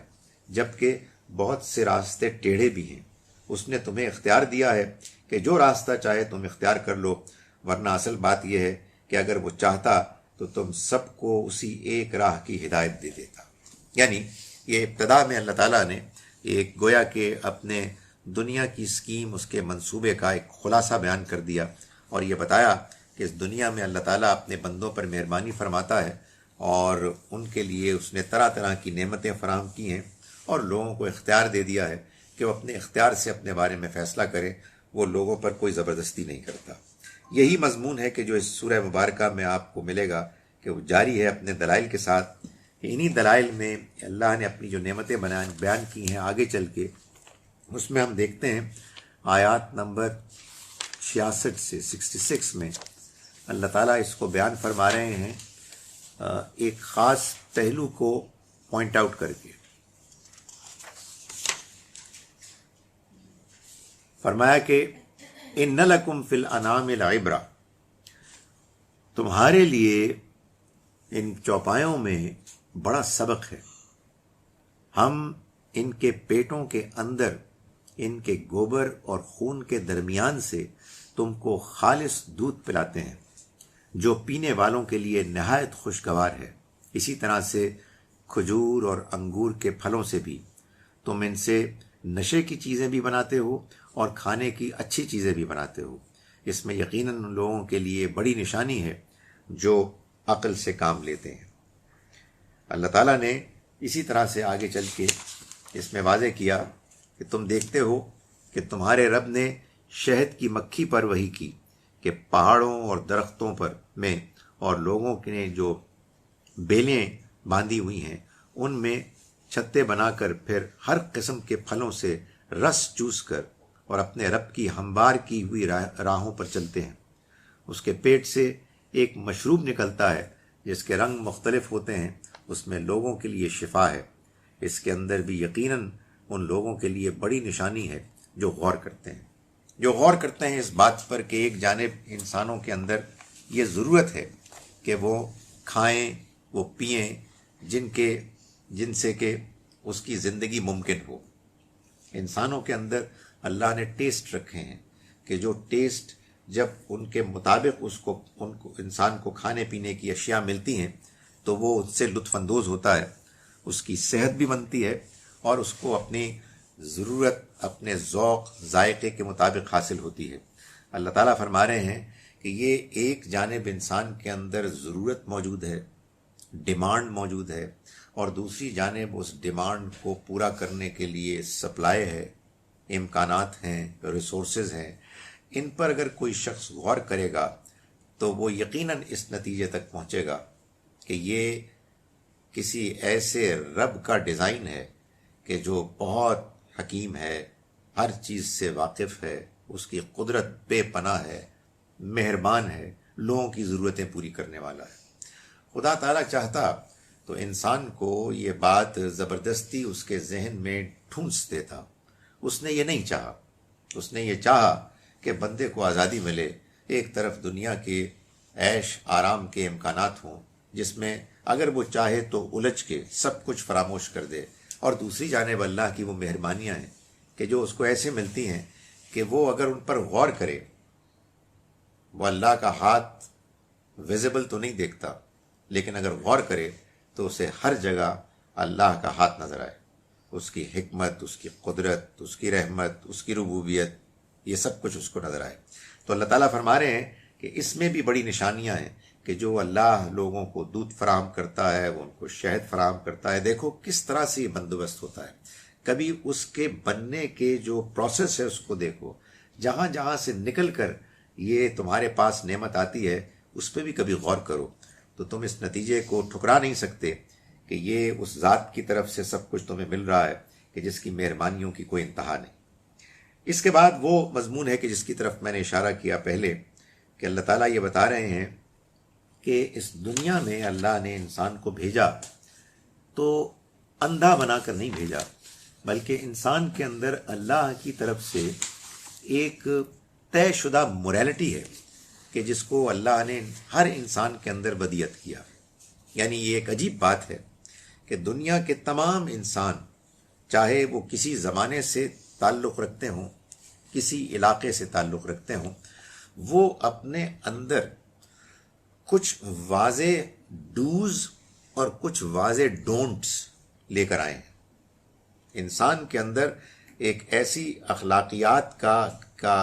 جبکہ بہت سے راستے ٹیڑھے بھی ہیں۔ اس نے تمہیں اختیار دیا ہے کہ جو راستہ چاہے تم اختیار کر لو، ورنہ اصل بات یہ ہے کہ اگر وہ چاہتا تو تم سب کو اسی ایک راہ کی ہدایت دے دیتا۔ یعنی یہ ابتدا میں اللہ تعالیٰ نے ایک گویا کہ اپنے دنیا کی اسکیم، اس کے منصوبے کا ایک خلاصہ بیان کر دیا، اور یہ بتایا کہ اس دنیا میں اللہ تعالیٰ اپنے بندوں پر مہربانی فرماتا ہے، اور ان کے لیے اس نے طرح طرح کی نعمتیں فراہم کی ہیں، اور لوگوں کو اختیار دے دیا ہے کہ وہ اپنے اختیار سے اپنے بارے میں فیصلہ کریں۔ وہ لوگوں پر کوئی زبردستی نہیں کرتا۔ یہی مضمون ہے کہ جو اس سورہ مبارکہ میں آپ کو ملے گا کہ وہ جاری ہے اپنے دلائل کے ساتھ۔ انہی دلائل میں اللہ نے اپنی جو نعمتیں بیان کی ہیں آگے چل کے، اس میں ہم دیکھتے ہیں آیات نمبر 66 سے 66 میں اللہ تعالیٰ اس کو بیان فرما رہے ہیں ایک خاص پہلو کو پوائنٹ آؤٹ کر کے۔ فرمایا کہ ان لکم فی الانعام لعبرہ، تمہارے لیے ان چوپایوں میں بڑا سبق ہے۔ ہم ان کے پیٹوں کے اندر ان کے گوبر اور خون کے درمیان سے تم کو خالص دودھ پلاتے ہیں جو پینے والوں کے لیے نہایت خوشگوار ہے۔ اسی طرح سے کھجور اور انگور کے پھلوں سے بھی تم ان سے نشے کی چیزیں بھی بناتے ہو اور کھانے کی اچھی چیزیں بھی بناتے ہو۔ اس میں یقیناً ان لوگوں کے لیے بڑی نشانی ہے جو عقل سے کام لیتے ہیں۔ اللہ تعالیٰ نے اسی طرح سے آگے چل کے اس میں واضح کیا کہ تم دیکھتے ہو کہ تمہارے رب نے شہد کی مکھی پر وحی کی کہ پہاڑوں اور درختوں پر میں اور لوگوں نے جو بیلیں باندھی ہوئی ہیں ان میں چھتے بنا کر پھر ہر قسم کے پھلوں سے رس چوس کر اور اپنے رب کی ہموار کی ہوئی راہوں پر چلتے ہیں۔ اس کے پیٹ سے ایک مشروب نکلتا ہے جس کے رنگ مختلف ہوتے ہیں، اس میں لوگوں کے لیے شفا ہے۔ اس کے اندر بھی یقیناً ان لوگوں کے لیے بڑی نشانی ہے جو غور کرتے ہیں اس بات پر کہ ایک جانب انسانوں کے اندر یہ ضرورت ہے کہ وہ کھائیں، وہ پئیں، جن سے کہ اس کی زندگی ممکن ہو۔ انسانوں کے اندر اللہ نے ٹیسٹ رکھے ہیں کہ جو ٹیسٹ جب ان کے مطابق انسان کو کھانے پینے کی اشیاء ملتی ہیں تو وہ اس سے لطف اندوز ہوتا ہے، اس کی صحت بھی بنتی ہے اور اس کو اپنی ضرورت اپنے ذوق ذائقے کے مطابق حاصل ہوتی ہے۔ اللہ تعالیٰ فرما رہے ہیں کہ یہ ایک جانب انسان کے اندر ضرورت موجود ہے، ڈیمانڈ موجود ہے، اور دوسری جانب اس ڈیمانڈ کو پورا کرنے کے لیے سپلائی ہے، امکانات ہیں، ریسورسز ہیں۔ ان پر اگر کوئی شخص غور کرے گا تو وہ یقیناً اس نتیجے تک پہنچے گا کہ یہ کسی ایسے رب کا ڈیزائن ہے کہ جو بہت حکیم ہے، ہر چیز سے واقف ہے، اس کی قدرت بے پناہ ہے، مہربان ہے، لوگوں کی ضرورتیں پوری کرنے والا ہے۔ خدا تعالیٰ چاہتا تو انسان کو یہ بات زبردستی اس کے ذہن میں ٹھونس دیتا۔ اس نے یہ نہیں چاہا، اس نے یہ چاہا کہ بندے کو آزادی ملے، ایک طرف دنیا کے عیش آرام کے امکانات ہوں جس میں اگر وہ چاہے تو الجھ کے سب کچھ فراموش کر دے، اور دوسری جانب اللہ کی وہ مہربانیاں ہیں کہ جو اس کو ایسے ملتی ہیں کہ وہ اگر ان پر غور کرے، وہ اللہ کا ہاتھ ویزیبل تو نہیں دیکھتا لیکن اگر غور کرے تو اسے ہر جگہ اللہ کا ہاتھ نظر آئے، اس کی حکمت، اس کی قدرت، اس کی رحمت، اس کی ربوبیت، یہ سب کچھ اس کو نظر آئے۔ تو اللہ تعالیٰ فرما رہے ہیں کہ اس میں بھی بڑی نشانیاں ہیں کہ جو اللہ لوگوں کو دودھ فراہم کرتا ہے، وہ ان کو شہد فراہم کرتا ہے، دیکھو کس طرح سے یہ بندوبست ہوتا ہے، کبھی اس کے بننے کے جو پروسیس ہے اس کو دیکھو، جہاں جہاں سے نکل کر یہ تمہارے پاس نعمت آتی ہے اس پہ بھی کبھی غور کرو، تو تم اس نتیجے کو ٹھکرا نہیں سکتے کہ یہ اس ذات کی طرف سے سب کچھ تمہیں مل رہا ہے کہ جس کی مہربانیوں کی کوئی انتہا نہیں۔ اس کے بعد وہ مضمون ہے کہ جس کی طرف میں نے اشارہ کیا پہلے، کہ اللہ تعالیٰ یہ بتا رہے ہیں کہ اس دنیا میں اللہ نے انسان کو بھیجا تو اندھا بنا کر نہیں بھیجا، بلکہ انسان کے اندر اللہ کی طرف سے ایک طے شدہ موریلٹی ہے کہ جس کو اللہ نے ہر انسان کے اندر ودیت کیا۔ یعنی یہ ایک عجیب بات ہے کہ دنیا کے تمام انسان، چاہے وہ کسی زمانے سے تعلق رکھتے ہوں، کسی علاقے سے تعلق رکھتے ہوں، وہ اپنے اندر کچھ واضح ڈوز اور کچھ واضح ڈونٹس لے کر آئے ہیں۔ انسان کے اندر ایک ایسی اخلاقیات کا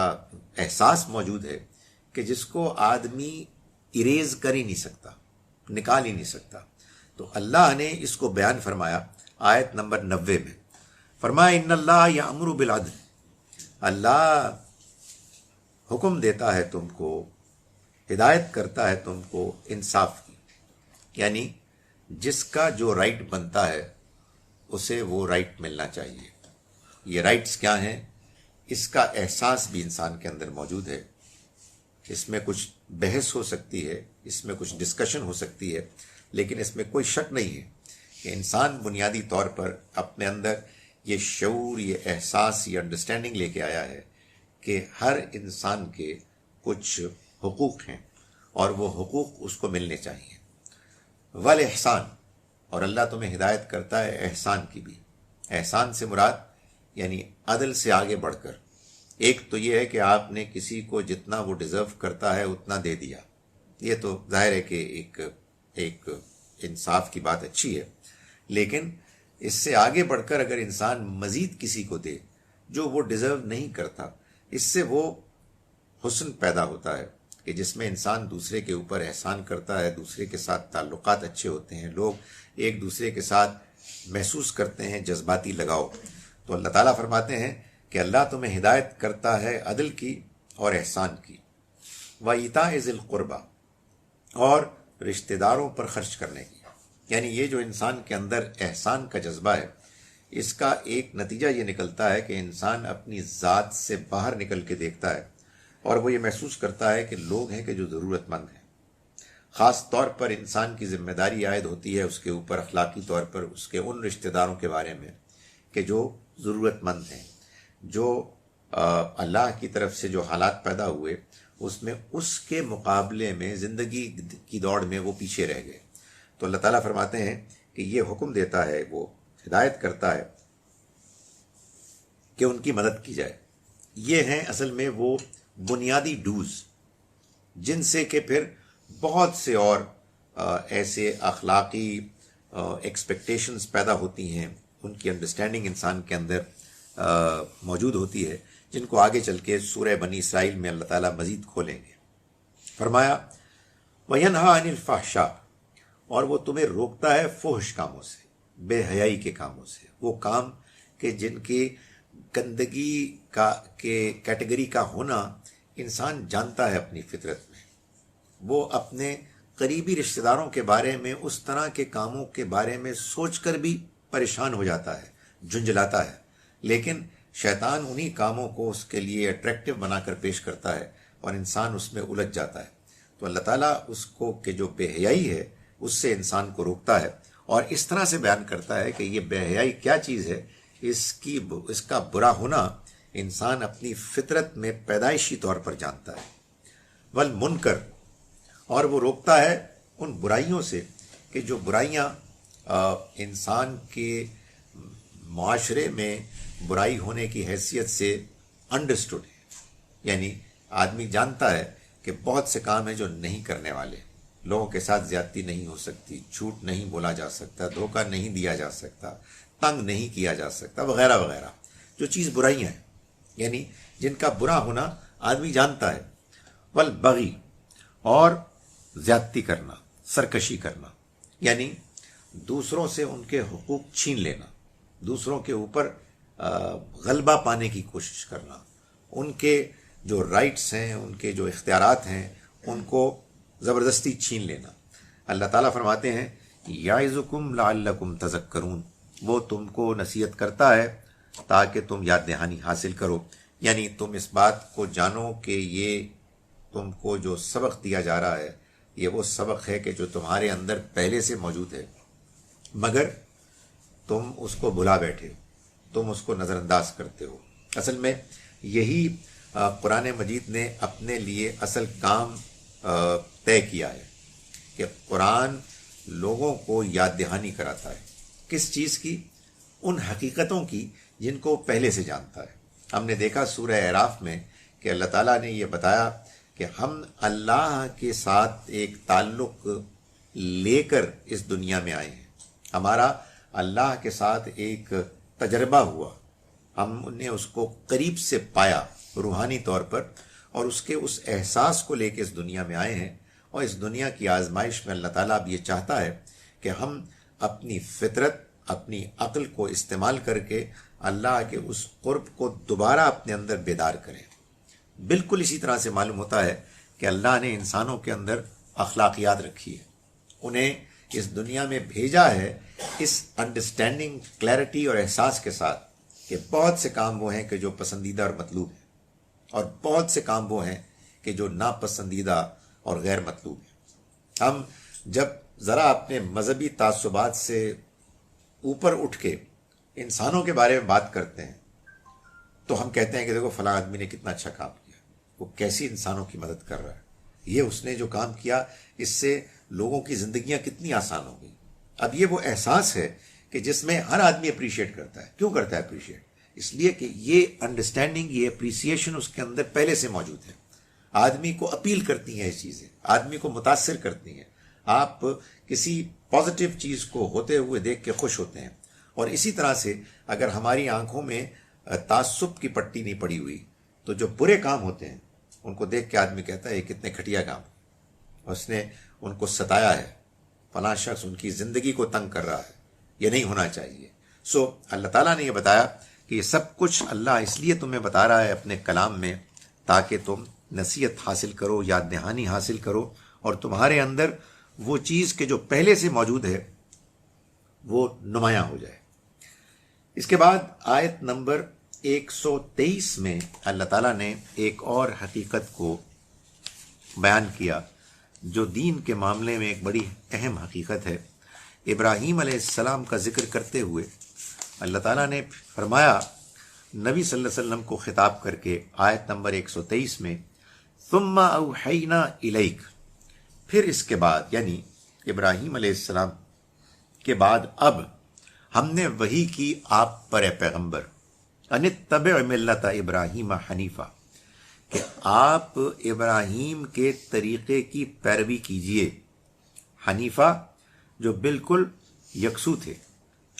احساس موجود ہے کہ جس کو آدمی اریز کر ہی نہیں سکتا، نکال ہی نہیں سکتا۔ تو اللہ نے اس کو بیان فرمایا آیت نمبر 90 میں، فرمایا ان اللہ یأمر بالعدل، اللہ حکم دیتا ہے تم کو، ہدایت کرتا ہے تم کو انصاف کی، یعنی جس کا جو رائٹ بنتا ہے اسے وہ رائٹ ملنا چاہیے۔ یہ رائٹس کیا ہیں، اس کا احساس بھی انسان کے اندر موجود ہے۔ اس میں کچھ بحث ہو سکتی ہے، اس میں کچھ ڈسکشن ہو سکتی ہے، لیکن اس میں کوئی شک نہیں ہے کہ انسان بنیادی طور پر اپنے اندر یہ شعور، یہ احساس، یہ انڈرسٹینڈنگ لے کے آیا ہے کہ ہر انسان کے کچھ حقوق ہیں اور وہ حقوق اس کو ملنے چاہیے۔ والاحسان، اور اللہ تمہیں ہدایت کرتا ہے احسان کی بھی۔ احسان سے مراد یعنی عدل سے آگے بڑھ کر، ایک تو یہ ہے کہ آپ نے کسی کو جتنا وہ ڈیزرو کرتا ہے اتنا دے دیا، یہ تو ظاہر ہے کہ ایک انصاف کی بات اچھی ہے، لیکن اس سے آگے بڑھ کر اگر انسان مزید کسی کو دے جو وہ ڈیزرو نہیں کرتا، اس سے وہ حسن پیدا ہوتا ہے کہ جس میں انسان دوسرے کے اوپر احسان کرتا ہے، دوسرے کے ساتھ تعلقات اچھے ہوتے ہیں، لوگ ایک دوسرے کے ساتھ محسوس کرتے ہیں جذباتی لگاؤ۔ تو اللہ تعالیٰ فرماتے ہیں کہ اللہ تمہیں ہدایت کرتا ہے عدل کی اور احسان کی، وَإِيتَاءِ ذِي الْقُرْبَى، اور رشتہ داروں پر خرچ کرنے کی۔ یعنی یہ جو انسان کے اندر احسان کا جذبہ ہے، اس کا ایک نتیجہ یہ نکلتا ہے کہ انسان اپنی ذات سے باہر نکل کے دیکھتا ہے اور وہ یہ محسوس کرتا ہے کہ لوگ ہیں کہ جو ضرورت مند ہیں۔ خاص طور پر انسان کی ذمہ داری عائد ہوتی ہے اس کے اوپر اخلاقی طور پر اس کے ان رشتہ داروں کے بارے میں کہ جو ضرورت مند ہیں، جو اللہ کی طرف سے جو حالات پیدا ہوئے اس میں اس کے مقابلے میں زندگی کی دوڑ میں وہ پیچھے رہ گئے۔ تو اللہ تعالیٰ فرماتے ہیں کہ یہ حکم دیتا ہے، وہ ہدایت کرتا ہے کہ ان کی مدد کی جائے۔ یہ ہیں اصل میں وہ بنیادی ڈوز جن سے کہ پھر بہت سے اور ایسے اخلاقی ایکسپیکٹیشنز پیدا ہوتی ہیں، ان کی انڈرسٹینڈنگ انسان کے اندر موجود ہوتی ہے، جن کو آگے چل کے سورہ بنی اسرائیل میں اللہ تعالیٰ مزید کھولیں گے۔ فرمایا وَيَنْهَا عَنِ الْفَحْشَاءِ، اور وہ تمہیں روکتا ہے فحش کاموں سے، بے حیائی کے کاموں سے، وہ کام کہ جن کی گندگی کا کیٹیگری کا ہونا انسان جانتا ہے اپنی فطرت میں۔ وہ اپنے قریبی رشتہ داروں کے بارے میں اس طرح کے کاموں کے بارے میں سوچ کر بھی پریشان ہو جاتا ہے، جھنجھلاتا ہے، لیکن شیطان انہی کاموں کو اس کے لیے اٹریکٹیو بنا کر پیش کرتا ہے اور انسان اس میں الجھ جاتا ہے۔ تو اللہ تعالیٰ اس کو کہ جو بے حیائی ہے اس سے انسان کو روکتا ہے اور اس طرح سے بیان کرتا ہے کہ یہ بے حیائی کیا چیز ہے، اس کا برا ہونا انسان اپنی فطرت میں پیدائشی طور پر جانتا ہے۔ والمنکر، اور وہ روکتا ہے ان برائیوں سے کہ جو برائیاں انسان کے معاشرے میں برائی ہونے کی حیثیت سے انڈرسٹوڈ ہے، یعنی آدمی جانتا ہے کہ بہت سے کام ہیں جو نہیں کرنے والے، لوگوں کے ساتھ زیادتی نہیں ہو سکتی، جھوٹ نہیں بولا جا سکتا، دھوکہ نہیں دیا جا سکتا، تنگ نہیں کیا جا سکتا، وغیرہ وغیرہ، جو چیز برائیاں ہیں یعنی جن کا برا ہونا آدمی جانتا ہے۔ والبغی، اور زیادتی کرنا، سرکشی کرنا، یعنی دوسروں سے ان کے حقوق چھین لینا، دوسروں کے اوپر غلبہ پانے کی کوشش کرنا، ان کے جو رائٹس ہیں، ان کے جو اختیارات ہیں، ان کو زبردستی چھین لینا۔ اللہ تعالیٰ فرماتے ہیں یعظکم لعلکم تذکرون، وہ تم کو نصیحت کرتا ہے تاکہ تم یاد دہانی حاصل کرو، یعنی تم اس بات کو جانو کہ یہ تم کو جو سبق دیا جا رہا ہے یہ وہ سبق ہے کہ جو تمہارے اندر پہلے سے موجود ہے، مگر تم اس کو بھلا بیٹھے، تم اس کو نظر انداز کرتے ہو۔ اصل میں یہی قرآن مجید نے اپنے لیے اصل کام طے کیا ہے کہ قرآن لوگوں کو یاد دہانی کراتا ہے۔ کس چیز کی؟ ان حقیقتوں کی جن کو پہلے سے جانتا ہے۔ ہم نے دیکھا سورہ اعراف میں کہ اللہ تعالیٰ نے یہ بتایا کہ ہم اللہ کے ساتھ ایک تعلق لے کر اس دنیا میں آئے ہیں، ہمارا اللہ کے ساتھ ایک تجربہ ہوا، ہم نے اس کو قریب سے پایا روحانی طور پر، اور اس کے اس احساس کو لے کے اس دنیا میں آئے ہیں۔ اور اس دنیا کی آزمائش میں اللہ تعالیٰ اب یہ چاہتا ہے کہ ہم اپنی فطرت، اپنی عقل کو استعمال کر کے اللہ کے اس قرب کو دوبارہ اپنے اندر بیدار کریں۔ بالکل اسی طرح سے معلوم ہوتا ہے کہ اللہ نے انسانوں کے اندر اخلاقیات رکھی ہے، انہیں اس دنیا میں بھیجا ہے اس انڈرسٹینڈنگ، کلیئرٹی اور احساس کے ساتھ کہ بہت سے کام وہ ہیں کہ جو پسندیدہ اور مطلوب ہیں، اور بہت سے کام وہ ہیں کہ جو ناپسندیدہ اور غیر مطلوب ہیں۔ ہم جب ذرا اپنے مذہبی تعصبات سے اوپر اٹھ کے انسانوں کے بارے میں بات کرتے ہیں تو ہم کہتے ہیں کہ دیکھو فلاں آدمی نے کتنا اچھا کام کیا، وہ کیسی انسانوں کی مدد کر رہا ہے، یہ اس نے جو کام کیا اس سے لوگوں کی زندگیاں کتنی آسان ہو گئی۔ اب یہ وہ احساس ہے کہ جس میں ہر آدمی اپریشیٹ کرتا ہے۔ کیوں کرتا ہے اپریشیٹ؟ اس لیے کہ یہ انڈرسٹینڈنگ، یہ اپریسیشن اس کے اندر پہلے سے موجود ہے۔ آدمی کو اپیل کرتی ہیں یہ چیزیں، آدمی کو متاثر کرتی ہیں۔ آپ کسی پازیٹیو چیز کو ہوتے ہوئے دیکھ کے خوش ہوتے ہیں، اور اسی طرح سے اگر ہماری آنکھوں میں تعصب کی پٹی نہیں پڑی ہوئی تو جو برے کام ہوتے ہیں ان کو دیکھ کے آدمی کہتا ہے یہ کتنے گھٹیا کام، اس نے ان کو ستایا ہے، فلاں شخص ان کی زندگی کو تنگ کر رہا ہے، یہ نہیں ہونا چاہیے۔ سو اللہ تعالیٰ نے یہ بتایا کہ یہ سب کچھ اللہ اس لیے تمہیں بتا رہا ہے اپنے کلام میں تاکہ تم نصیحت حاصل کرو، یاد دہانی حاصل کرو، اور تمہارے اندر وہ چیز کہ جو پہلے سے موجود ہے وہ نمایاں ہو جائے۔ اس کے بعد آیت نمبر 123 میں اللہ تعالیٰ نے ایک اور حقیقت کو بیان کیا جو دین کے معاملے میں ایک بڑی اہم حقیقت ہے۔ ابراہیم علیہ السلام کا ذکر کرتے ہوئے اللہ تعالیٰ نے فرمایا نبی صلی اللہ علیہ وسلم کو خطاب کر کے آیت نمبر 123 میں ثم اوحینا الیک، پھر اس کے بعد یعنی ابراہیم علیہ السلام کے بعد اب ہم نے وحی کی آپ پر اے پیغمبر، ان اتبع ملت ابراہیم حنیفہ، کہ آپ ابراہیم کے طریقے کی پیروی کیجئے، حنیفہ جو بالکل یکسو تھے،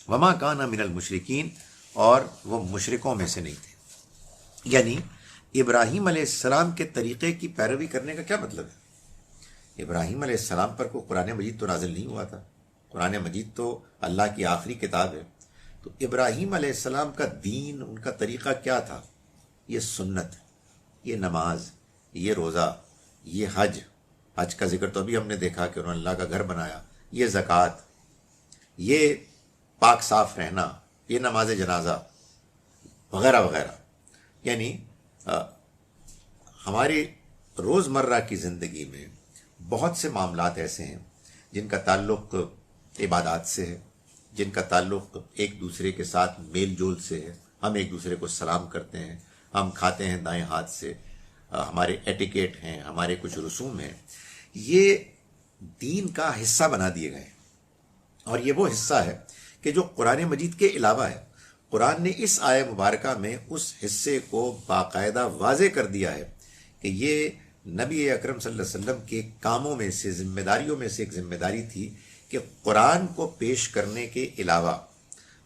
وما کان من المشرکین، اور وہ مشرکوں میں سے نہیں تھے۔ یعنی ابراہیم علیہ السلام کے طریقے کی پیروی کرنے کا کیا مطلب ہے؟ ابراہیم علیہ السلام پر کوئی قرآن مجید تو نازل نہیں ہوا تھا، قرآن مجید تو اللہ کی آخری کتاب ہے، تو ابراہیم علیہ السلام کا دین، ان کا طریقہ کیا تھا؟ یہ سنت، یہ نماز، یہ روزہ، یہ حج کا ذکر تو ابھی ہم نے دیکھا کہ انہوں نے اللہ کا گھر بنایا، یہ زکوٰۃ، یہ پاک صاف رہنا، یہ نماز جنازہ وغیرہ وغیرہ۔ یعنی ہماری روزمرہ کی زندگی میں بہت سے معاملات ایسے ہیں جن کا تعلق عبادات سے ہے، جن کا تعلق ایک دوسرے کے ساتھ میل جول سے ہے، ہم ایک دوسرے کو سلام کرتے ہیں، ہم کھاتے ہیں دائیں ہاتھ سے، ہمارے ایٹیکیٹ ہیں، ہمارے کچھ رسوم ہیں، یہ دین کا حصہ بنا دیے گئے ہیں۔ اور یہ وہ حصہ ہے کہ جو قرآن مجید کے علاوہ ہے۔ قرآن نے اس آیہ مبارکہ میں اس حصے کو باقاعدہ واضح کر دیا ہے کہ یہ نبی اکرم صلی اللہ علیہ وسلم کے کاموں میں سے، ذمہ داریوں میں سے ایک ذمہ داری تھی کہ قرآن کو پیش کرنے کے علاوہ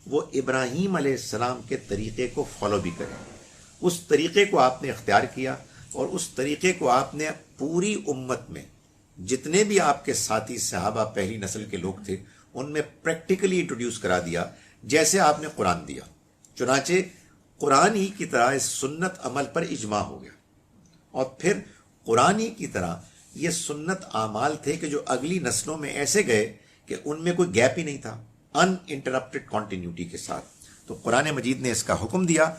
وہ ابراہیم علیہ السلام کے طریقے کو فالو بھی کریں۔ اس طریقے کو آپ نے اختیار کیا اور اس طریقے کو آپ نے پوری امت میں جتنے بھی آپ کے ساتھی صحابہ پہلی نسل کے لوگ تھے ان میں پریکٹیکلی انٹروڈیوس کرا دیا جیسے آپ نے قرآن دیا. چنانچہ قرآن ہی کی طرح اس سنت عمل پر اجماع ہو گیا، اور پھر قرآن ہی کی طرح یہ سنت اعمال تھے کہ جو اگلی نسلوں میں ایسے گئے کہ ان میں کوئی گیپ ہی نہیں تھا، ان انٹرپٹڈ کنٹینیوٹی کے ساتھ. تو قرآن مجید نے اس کا حکم دیا،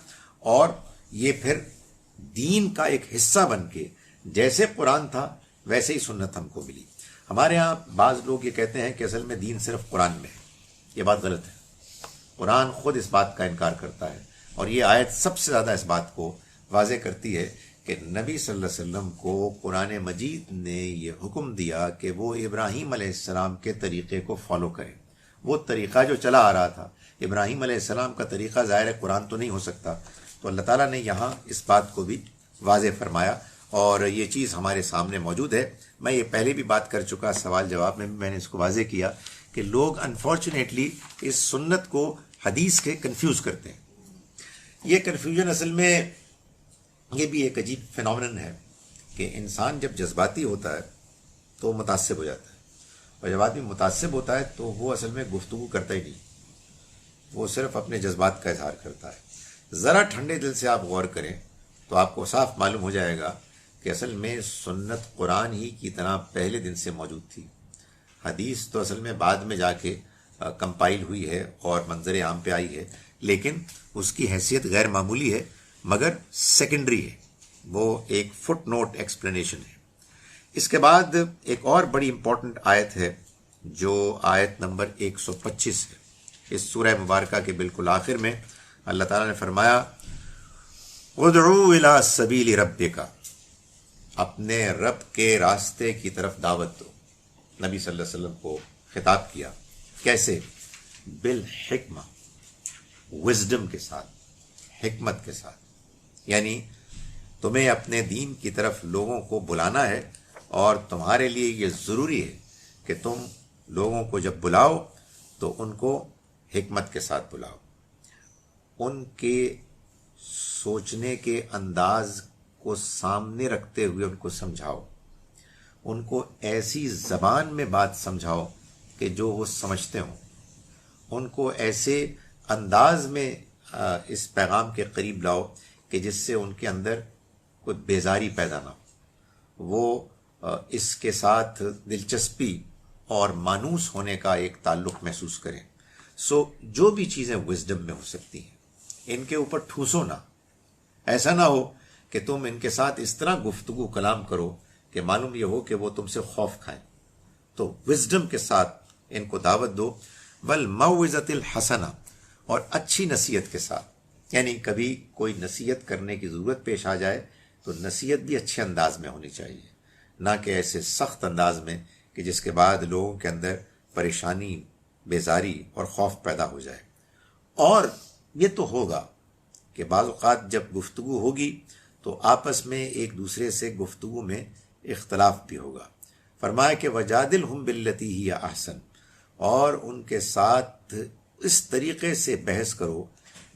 اور یہ پھر دین کا ایک حصہ بن کے جیسے قرآن تھا ویسے ہی سنت ہم کو ملی. ہمارے ہاں بعض لوگ یہ کہتے ہیں کہ اصل میں دین صرف قرآن میں ہے. یہ بات غلط ہے. قرآن خود اس بات کا انکار کرتا ہے، اور یہ آیت سب سے زیادہ اس بات کو واضح کرتی ہے کہ نبی صلی اللہ علیہ وسلم کو قرآن مجید نے یہ حکم دیا کہ وہ ابراہیم علیہ السلام کے طریقے کو فالو کریں. وہ طریقہ جو چلا آ رہا تھا، ابراہیم علیہ السلام کا طریقہ ظاہر قرآن تو نہیں ہو سکتا، تو اللہ تعالیٰ نے یہاں اس بات کو بھی واضح فرمایا، اور یہ چیز ہمارے سامنے موجود ہے. میں یہ پہلے بھی بات کر چکا، سوال جواب میں بھی میں نے اس کو واضح کیا کہ لوگ انفارچونیٹلی اس سنت کو حدیث کے کنفیوز کرتے ہیں. یہ کنفیوژن اصل میں یہ بھی ایک عجیب فینومینن ہے کہ انسان جب جذباتی ہوتا ہے تو متعصب ہو جاتا ہے، اور جب آدمی متعصب ہوتا ہے تو وہ اصل میں گفتگو کرتا ہی نہیں، وہ صرف اپنے جذبات کا اظہار کرتا ہے. ذرا ٹھنڈے دل سے آپ غور کریں تو آپ کو صاف معلوم ہو جائے گا کہ اصل میں سنت قرآن ہی کی طرح پہلے دن سے موجود تھی. حدیث تو اصل میں بعد میں جا کے کمپائل ہوئی ہے اور منظر عام پہ آئی ہے، لیکن اس کی حیثیت غیر معمولی ہے، مگر سیکنڈری ہے، وہ ایک فٹ نوٹ ایکسپلینیشن ہے. اس کے بعد ایک اور بڑی امپورٹنٹ آیت ہے جو آیت نمبر 125 ہے. اس سورہ مبارکہ کے بالکل آخر میں اللہ تعالیٰ نے فرمایا ادعو الی سبیل ربک، اپنے رب کے راستے کی طرف دعوت دو. نبی صلی اللہ علیہ وسلم کو خطاب کیا. کیسے؟ بالحکمہ، وزڈم کے ساتھ، حکمت کے ساتھ. یعنی تمہیں اپنے دین کی طرف لوگوں کو بلانا ہے، اور تمہارے لیے یہ ضروری ہے کہ تم لوگوں کو جب بلاؤ تو ان کو حکمت کے ساتھ بلاؤ، ان کے سوچنے کے انداز کو سامنے رکھتے ہوئے ان کو سمجھاؤ، ان کو ایسی زبان میں بات سمجھاؤ کہ جو وہ سمجھتے ہوں، ان کو ایسے انداز میں اس پیغام کے قریب لاؤ کہ جس سے ان کے اندر کوئی بیزاری پیدا نہ ہو، وہ اس کے ساتھ دلچسپی اور مانوس ہونے کا ایک تعلق محسوس کریں. جو بھی چیزیں وزڈم میں ہو سکتی ہیں ان کے اوپر ٹھوسو نہ. ایسا نہ ہو کہ تم ان کے ساتھ اس طرح گفتگو کلام کرو کہ معلوم یہ ہو کہ وہ تم سے خوف کھائیں. تو وزڈم کے ساتھ ان کو دعوت دو. والموعظۃ الحسنہ، اور اچھی نصیحت کے ساتھ. یعنی کبھی کوئی نصیحت کرنے کی ضرورت پیش آ جائے تو نصیحت بھی اچھے انداز میں ہونی چاہیے، نہ کہ ایسے سخت انداز میں کہ جس کے بعد لوگوں کے اندر پریشانی، بیزاری اور خوف پیدا ہو جائے. اور یہ تو ہوگا کہ بعض اوقات جب گفتگو ہوگی تو آپس میں ایک دوسرے سے گفتگو میں اختلاف بھی ہوگا. فرمایا کہ وجادلہم باللتی ہی احسن، اور ان کے ساتھ اس طریقے سے بحث کرو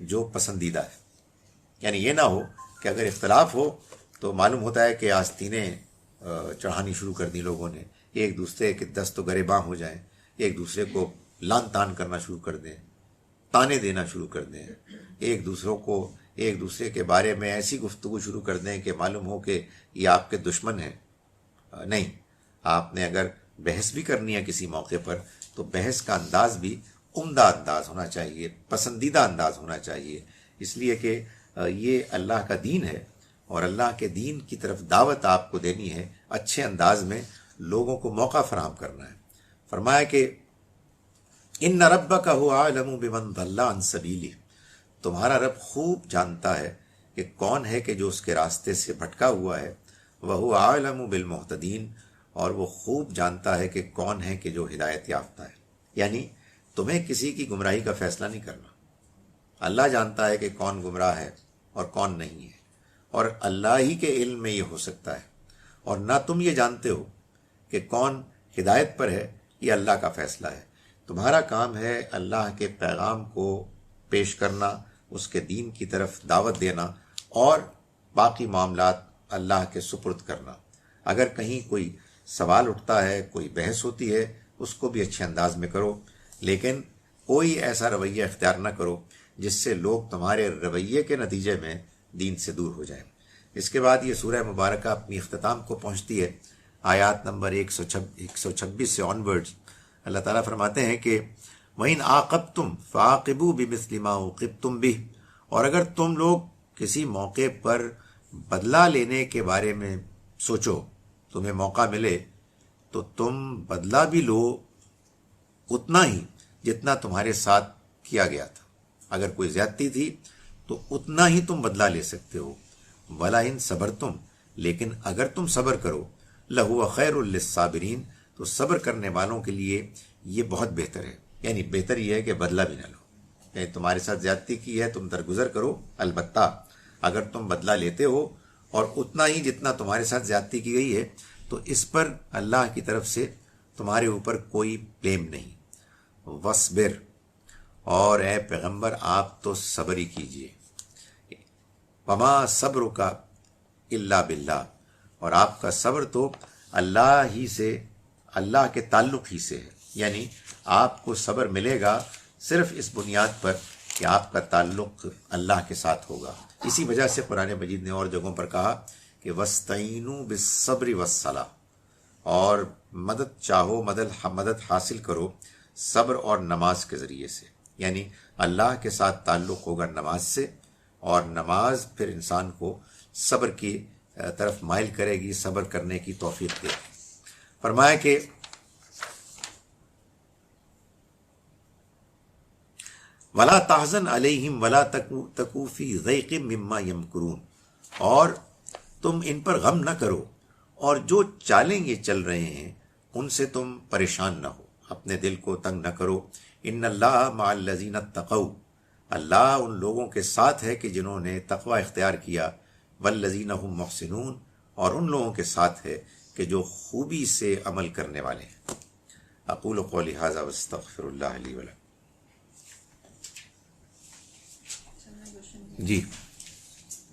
جو پسندیدہ ہے. یعنی یہ نہ ہو کہ اگر اختلاف ہو تو معلوم ہوتا ہے کہ آستینیں چڑھانی شروع کر دی لوگوں نے، ایک دوسرے کے دست و گریباں ہو جائیں، ایک دوسرے کو لان تان کرنا شروع کر دیں، تانے دینا شروع کر دیں، ایک دوسرے کے بارے میں ایسی گفتگو شروع کر دیں کہ معلوم ہو کہ یہ آپ کے دشمن ہیں. نہیں، آپ نے اگر بحث بھی کرنی ہے کسی موقع پر تو بحث کا انداز بھی عمدہ انداز ہونا چاہیے، پسندیدہ انداز ہونا چاہیے، اس لیے کہ یہ اللہ کا دین ہے، اور اللہ کے دین کی طرف دعوت آپ کو دینی ہے، اچھے انداز میں لوگوں کو موقع فراہم کرنا ہے. فرمایا کہ ان ربک هو اعلم بمن ضل عن سبیلہ، تمہارا رب خوب جانتا ہے کہ کون ہے کہ جو اس کے راستے سے بھٹکا ہوا ہے. وهو اعلم بالمہتدین، اور وہ خوب جانتا ہے کہ کون ہے کہ جو ہدایت یافتہ ہے. یعنی تمہیں کسی کی گمراہی کا فیصلہ نہیں کرنا. اللہ جانتا ہے کہ کون گمراہ ہے اور کون نہیں ہے، اور اللہ ہی کے علم میں یہ ہو سکتا ہے، اور نہ تم یہ جانتے ہو کہ کون ہدایت پر ہے. یہ اللہ کا فیصلہ ہے. تمہارا کام ہے اللہ کے پیغام کو پیش کرنا، اس کے دین کی طرف دعوت دینا، اور باقی معاملات اللہ کے سپرد کرنا. اگر کہیں کوئی سوال اٹھتا ہے، کوئی بحث ہوتی ہے، اس کو بھی اچھے انداز میں کرو، لیکن کوئی ایسا رویہ اختیار نہ کرو جس سے لوگ تمہارے رویے کے نتیجے میں دین سے دور ہو جائیں۔ اس کے بعد یہ سورہ مبارکہ اپنی اختتام کو پہنچتی ہے، آیات نمبر 126 سے آنورڈز اللہ تعالیٰ فرماتے ہیں کہ وَإِنْ عَاقَبْتُمْ فَعَاقِبُوا بِمِثْلِ مَا عُوقِبْتُمْ بِهِ، اور اگر تم لوگ کسی موقع پر بدلہ لینے کے بارے میں سوچو، تمہیں موقع ملے تو تم بدلہ بھی لو اتنا ہی جتنا تمہارے ساتھ کیا گیا تھا۔ اگر کوئی زیادتی تھی تو اتنا ہی تم بدلہ لے سکتے ہو۔ وَلَئِن صَبَرْتُمْ، لیکن اگر تم صبر کرو، لَهُوَ خَيْرٌ لِلصَّابِرِينَ، تو صبر کرنے والوں کے لیے یہ بہت بہتر ہے۔ یعنی بہتر یہ ہے کہ بدلہ بھی نہ لو، یعنی تمہارے ساتھ زیادتی کی ہے تم درگزر کرو، البتہ اگر تم بدلہ لیتے ہو اور اتنا ہی جتنا تمہارے ساتھ زیادتی کی گئی ہے تو اس پر اللہ کی طرف سے تمہارے اوپر کوئی بلیم نہیں۔ وَاصْبِرْ، اور اے پیغمبر آپ تو صبر ہی کیجئے۔ وَمَا صَبْرُكَ إِلَّا بِاللَّهِ، اور آپ کا صبر تو اللہ ہی سے، اللہ کے تعلق ہی سے ہے، یعنی آپ کو صبر ملے گا صرف اس بنیاد پر کہ آپ کا تعلق اللہ کے ساتھ ہوگا۔ اسی وجہ سے قرآن مجید نے اور جگہوں پر کہا کہ وَاسْتَعِینُوا بِالصَّبْرِ وَالصَّلَاةِ، اور مدد چاہو، مدد حاصل کرو صبر اور نماز کے ذریعے سے، یعنی اللہ کے ساتھ تعلق ہوگا نماز سے، اور نماز پھر انسان کو صبر کی طرف مائل کرے گی، صبر کرنے کی توفیق دے گی۔ فرمایا کہ وَلَا تَحْزَنْ عَلَيْهِمْ وَلَا تَكُ فِي ضَيْقٍ مِّمَّا يَمْكُرُونَ، اور تم ان پر غم نہ کرو، اور جو چالیں یہ چل رہے ہیں ان سے تم پریشان نہ ہو، اپنے دل کو تنگ نہ کرو۔ ان اللہ مع الذین اتقوا، اللہ ان لوگوں کے ساتھ ہے کہ جنہوں نے تقوی اختیار کیا، والذین هم محسنون، اور ان لوگوں کے ساتھ ہے کہ جو خوبی سے عمل کرنے والے ہیں۔ اقول قولی ھذا واستغفر اللہ لی ولکم۔ جی،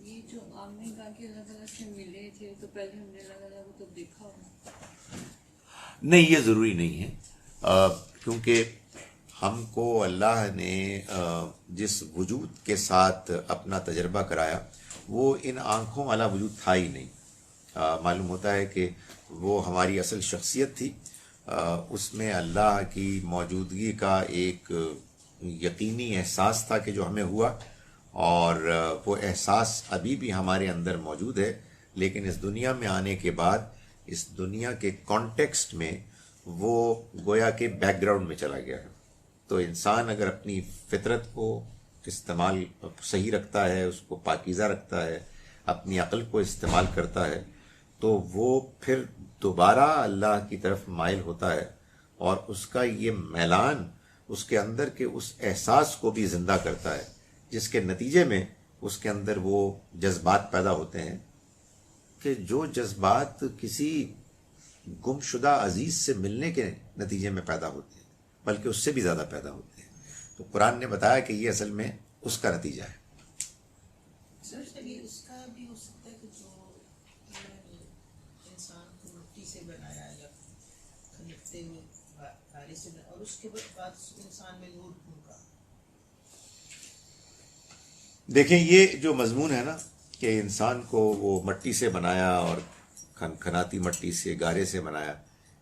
یہ جو آپ نے کہا کہ اللہ تعالیٰ سے ملے تھے تو پہلے ہم نے اللہ تعالیٰ کو تو دیکھا ہوگا؟ نہیں، یہ ضروری نہیں ہے، کیونکہ ہم کو اللہ نے جس وجود کے ساتھ اپنا تجربہ کرایا وہ ان آنکھوں والا وجود تھا ہی نہیں۔ معلوم ہوتا ہے کہ وہ ہماری اصل شخصیت تھی، اس میں اللہ کی موجودگی کا ایک یقینی احساس تھا کہ جو ہمیں ہوا، اور وہ احساس ابھی بھی ہمارے اندر موجود ہے، لیکن اس دنیا میں آنے کے بعد اس دنیا کے کانٹیکسٹ میں وہ گویا کہ بیک گراؤنڈ میں چلا گیا ہے۔ تو انسان اگر اپنی فطرت کو استعمال صحیح رکھتا ہے، اس کو پاکیزہ رکھتا ہے، اپنی عقل کو استعمال کرتا ہے، تو وہ پھر دوبارہ اللہ کی طرف مائل ہوتا ہے، اور اس کا یہ میلان اس کے اندر کے اس احساس کو بھی زندہ کرتا ہے، جس کے نتیجے میں اس کے اندر وہ جذبات پیدا ہوتے ہیں کہ جو جذبات کسی گم شدہ عزیز سے ملنے کے نتیجے میں پیدا ہوتے ہیں بلکہ اس سے بھی زیادہ پیدا ہوتے ہیں۔ تو قرآن نے بتایا کہ یہ اصل میں اس کا نتیجہ ہے۔ سر یہ اس کا بھی ہو سکتا ہے کہ جو انسان کو مٹی سے بنایا یا کھلکتے ہوئے تارے سے بنایا، اور اس کے بعد انسان میں نور پھونکا۔ دیکھیں یہ جو مضمون ہے نا کہ انسان کو وہ مٹی سے بنایا اور کھنکھناتی مٹی سے، گارے سے بنایا،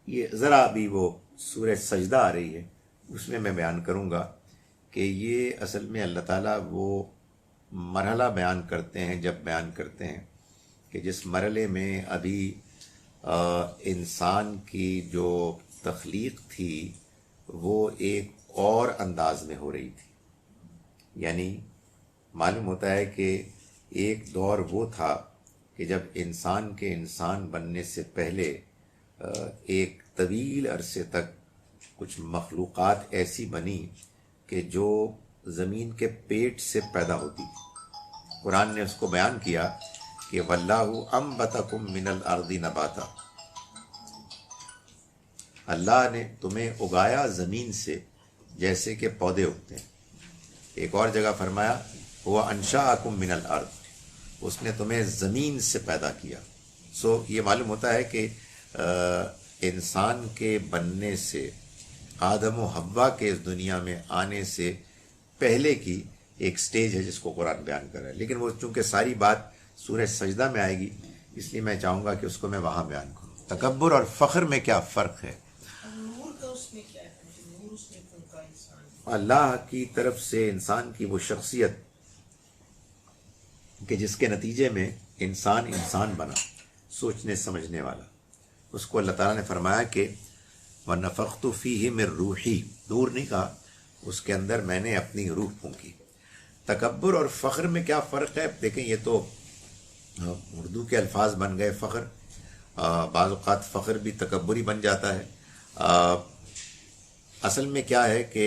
یہ ذرا ابھی وہ سورہ سجدہ آ رہی ہے اس میں بیان کروں گا کہ یہ اصل میں اللہ تعالیٰ وہ مرحلہ بیان کرتے ہیں، جب بیان کرتے ہیں کہ جس مرحلے میں ابھی انسان کی جو تخلیق تھی وہ ایک اور انداز میں ہو رہی تھی۔ یعنی معلوم ہوتا ہے کہ ایک دور وہ تھا کہ جب انسان کے انسان بننے سے پہلے ایک طویل عرصے تک کچھ مخلوقات ایسی بنی کہ جو زمین کے پیٹ سے پیدا ہوتی تھی۔ قرآن نے اس کو بیان کیا کہ وَاللَّهُ أَنبَتَكُم مِّنَ الْأَرْضِ نَبَاتًا، اللہ نے تمہیں اگایا زمین سے جیسے کہ پودے اگتے ہیں۔ ایک اور جگہ فرمایا هُوَ أَنشَأَكُم مِّنَ الْأَرْضِ، اس نے تمہیں زمین سے پیدا کیا۔ سو یہ معلوم ہوتا ہے کہ انسان کے بننے سے، آدم و حوا کے اس دنیا میں آنے سے پہلے کی ایک سٹیج ہے جس کو قرآن بیان کر رہا ہے، لیکن وہ چونکہ ساری بات سورہ سجدہ میں آئے گی اس لیے میں چاہوں گا کہ اس کو میں وہاں بیان کروں۔ تکبر اور فخر میں کیا فرق ہے؟ نور کا اس میں کیا ہے؟ نور اس میں کون کا انسان؟ اللہ کی طرف سے انسان کی وہ شخصیت کہ جس کے نتیجے میں انسان بنا، سوچنے سمجھنے والا، اس کو اللہ تعالیٰ نے فرمایا کہ وَنَفَخْتُ فِيهِ مِن رُوحِي، دور نہیں کہا، اس کے اندر میں نے اپنی روح پھونکی۔ تکبر اور فخر میں کیا فرق ہے؟ دیکھیں یہ تو اردو کے الفاظ بن گئے فخر، بعض اوقات فخر بھی تکبر ہی بن جاتا ہے۔ اصل میں کیا ہے کہ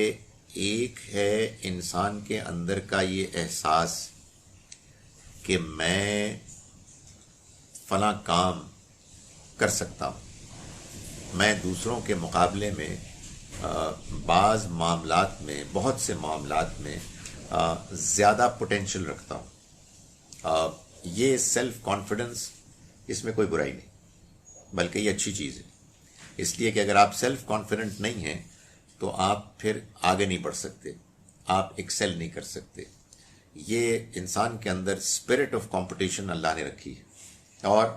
ایک ہے انسان کے اندر کا یہ احساس کہ میں فلاں کام کر سکتا ہوں، میں دوسروں کے مقابلے میں بعض معاملات میں، بہت سے معاملات میں زیادہ پوٹینشل رکھتا ہوں۔ یہ سیلف کانفیڈنس، اس میں کوئی برائی نہیں، بلکہ یہ اچھی چیز ہے، اس لیے کہ اگر آپ سیلف کانفیڈنٹ نہیں ہیں تو آپ پھر آگے نہیں بڑھ سکتے، آپ ایکسل نہیں کر سکتے۔ یہ انسان کے اندر اسپرٹ آف کمپٹیشن اللہ نے رکھی ہے، اور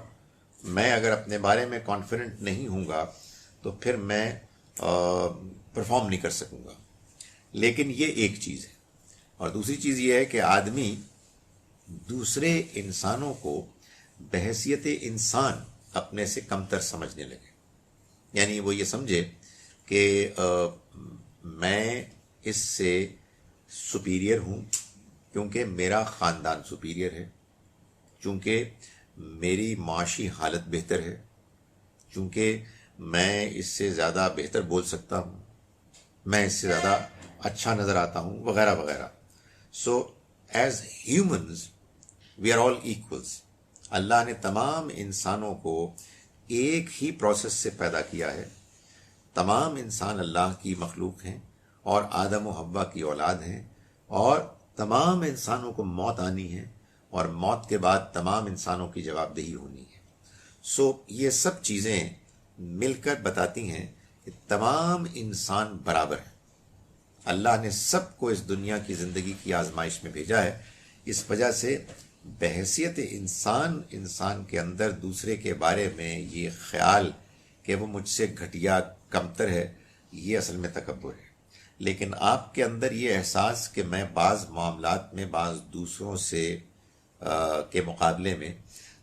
میں اگر اپنے بارے میں کانفیڈنٹ نہیں ہوں گا تو پھر میں پرفارم نہیں کر سکوں گا۔ لیکن یہ ایک چیز ہے، اور دوسری چیز یہ ہے کہ آدمی دوسرے انسانوں کو بحیثیت انسان اپنے سے کمتر سمجھنے لگے، یعنی وہ یہ سمجھے کہ میں اس سے سپیریئر ہوں کیونکہ میرا خاندان سپیریئر ہے، چونکہ میری معاشی حالت بہتر ہے، چونکہ میں اس سے زیادہ بہتر بول سکتا ہوں، میں اس سے زیادہ اچھا نظر آتا ہوں، وغیرہ وغیرہ۔ So as humans we are all equals. Allah نے تمام انسانوں کو ایک ہی پروسیس سے پیدا کیا ہے، تمام انسان اللہ کی مخلوق ہیں اور آدم و حوا کی اولاد ہیں، اور تمام انسانوں کو موت آنی ہے، اور موت کے بعد تمام انسانوں کی جواب دہی ہونی ہے۔ سو یہ سب چیزیں مل کر بتاتی ہیں کہ تمام انسان برابر ہیں۔ اللہ نے سب کو اس دنیا کی زندگی کی آزمائش میں بھیجا ہے، اس وجہ سے بحیثیت انسان کے اندر دوسرے کے بارے میں یہ خیال کہ وہ مجھ سے گھٹیا، کمتر ہے، یہ اصل میں تکبر ہے۔ لیکن آپ کے اندر یہ احساس کہ میں بعض معاملات میں بعض دوسروں سے کے مقابلے میں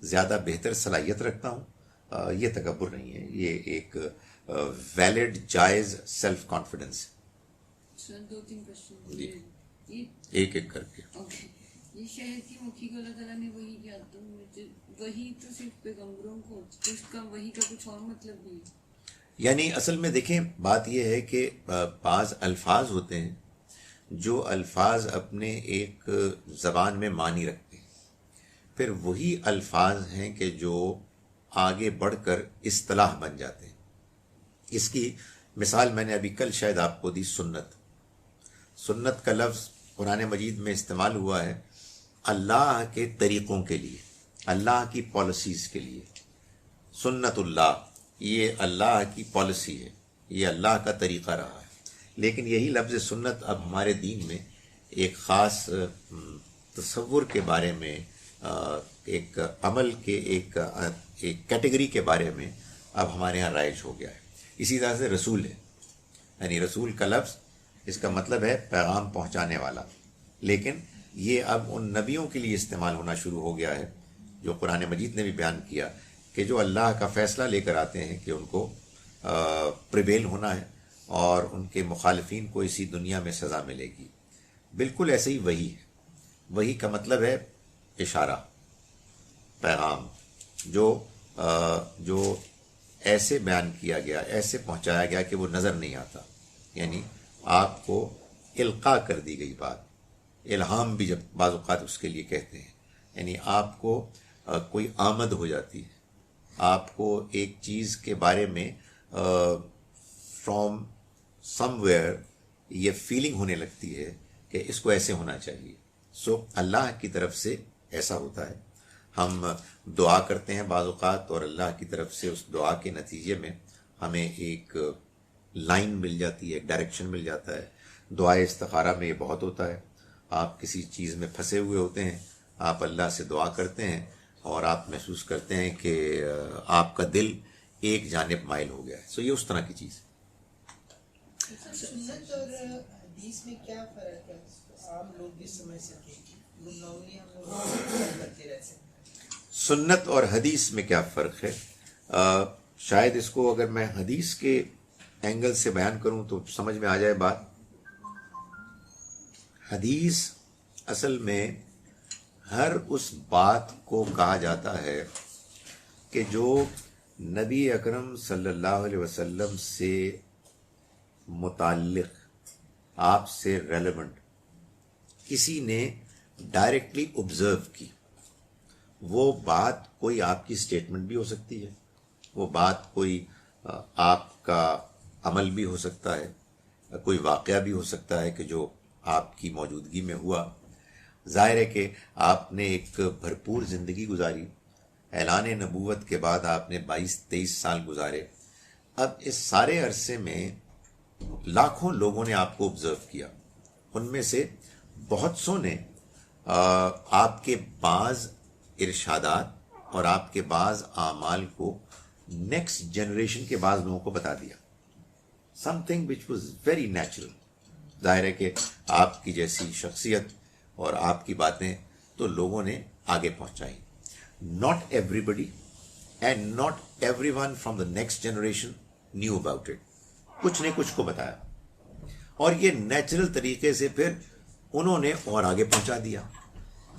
زیادہ بہتر صلاحیت رکھتا ہوں، یہ تکبر نہیں ہے، یہ ایک ویلڈ جائز سیلف کانفیڈنس ہے۔ سر 2-3 کوشچن جی، یہ ایک ایک کر کے۔ اوکے، یہ شہر کی مکھی کو اللہ تعالیٰ نے وہی کیا، تو مجھے وہی تو صرف پیغمبروں کو، تو اس کا وہی کا کچھ اور مطلب بھی ہے؟ یعنی اصل میں دیکھیں بات یہ ہے کہ بعض الفاظ ہوتے ہیں جو الفاظ اپنے ایک زبان میں معنی رکھتے ہیں، پھر وہی الفاظ ہیں کہ جو آگے بڑھ کر اصطلاح بن جاتے ہیں۔ اس کی مثال میں نے ابھی کل شاید آپ کو دی، سنت کا لفظ قرآن مجید میں استعمال ہوا ہے اللہ کے طریقوں کے لیے، اللہ کی پالیسیز کے لیے۔ سنت اللہ، یہ اللہ کی پالیسی ہے، یہ اللہ کا طریقہ رہا ہے۔ لیکن یہی لفظ سنت اب ہمارے دین میں ایک خاص تصور کے بارے میں، ایک عمل کے ایک کیٹیگری کے بارے میں اب ہمارے ہاں رائج ہو گیا ہے۔ اسی طرح سے رسول ہے، یعنی رسول کا لفظ اس کا مطلب ہے پیغام پہنچانے والا، لیکن یہ اب ان نبیوں کے لیے استعمال ہونا شروع ہو گیا ہے جو قرآن مجید نے بھی بیان کیا کہ جو اللہ کا فیصلہ لے کر آتے ہیں کہ ان کو پریویل ہونا ہے اور ان کے مخالفین کو اسی دنیا میں سزا ملے گی۔ بالکل ایسے ہی وہی ہے، وہی کا مطلب ہے اشارہ، پیغام، جو ایسے بیان کیا گیا، ایسے پہنچایا گیا کہ وہ نظر نہیں آتا، یعنی آپ کو القاء کر دی گئی بات، الہام بھی جب بعض اوقات اس کے لیے کہتے ہیں، یعنی آپ کو کوئی آمد ہو جاتی ہے، آپ کو ایک چیز کے بارے میں فرام سم ویئر یہ فیلنگ ہونے لگتی ہے کہ اس کو ایسے ہونا چاہیے۔ سو اللہ کی طرف سے ایسا ہوتا ہے، ہم دعا کرتے ہیں بعض اوقات اور اللہ کی طرف سے اس دعا کے نتیجے میں ہمیں ایک لائن مل جاتی ہے، ایک ڈائریکشن مل جاتا ہے. دعائے استخارہ میں یہ بہت ہوتا ہے. آپ کسی چیز میں پھنسے ہوئے ہوتے ہیں، آپ اللہ سے دعا کرتے ہیں اور آپ محسوس کرتے ہیں کہ آپ کا دل ایک جانب مائل ہو گیا ہے. سو یہ اس طرح کی چیز ہے. سنت اور حدیث میں کیا فرق ہے؟ عام لوگ بھی سمجھ سکیں. نارملی ہم لوگ کرتے رہتے ہیں. سنت اور حدیث میں کیا فرق ہے؟ شاید اس کو اگر میں حدیث کے اینگل سے بیان کروں تو سمجھ میں آ جائے بات. حدیث اصل میں ہر اس بات کو کہا جاتا ہے کہ جو نبی اکرم صلی اللہ علیہ وسلم سے متعلق، آپ سے ریلیونٹ، کسی نے ڈائریکٹلی آبزرو کی. وہ بات کوئی آپ کی اسٹیٹمنٹ بھی ہو سکتی ہے، وہ بات کوئی آپ کا عمل بھی ہو سکتا ہے، کوئی واقعہ بھی ہو سکتا ہے کہ جو آپ کی موجودگی میں ہوا. ظاہر ہے کہ آپ نے ایک بھرپور زندگی گزاری، اعلان نبوت کے بعد آپ نے 22-23 سال گزارے. اب اس سارے عرصے میں لاکھوں لوگوں نے آپ کو آبزرو کیا. ان میں سے بہت سو نے آپ کے بعض ارشادات اور آپ کے بعض اعمال کو نیکسٹ جنریشن کے بعض لوگوں کو بتا دیا. Some thing which was very natural. ظاہر ہے کہ آپ کی جیسی شخصیت اور آپ کی باتیں تو لوگوں نے آگے پہنچائی. Not everybody and not everyone from the next generation knew about it. کچھ نے کچھ کو بتایا اور یہ نیچرل طریقے سے پھر انہوں نے اور آگے پہنچا دیا.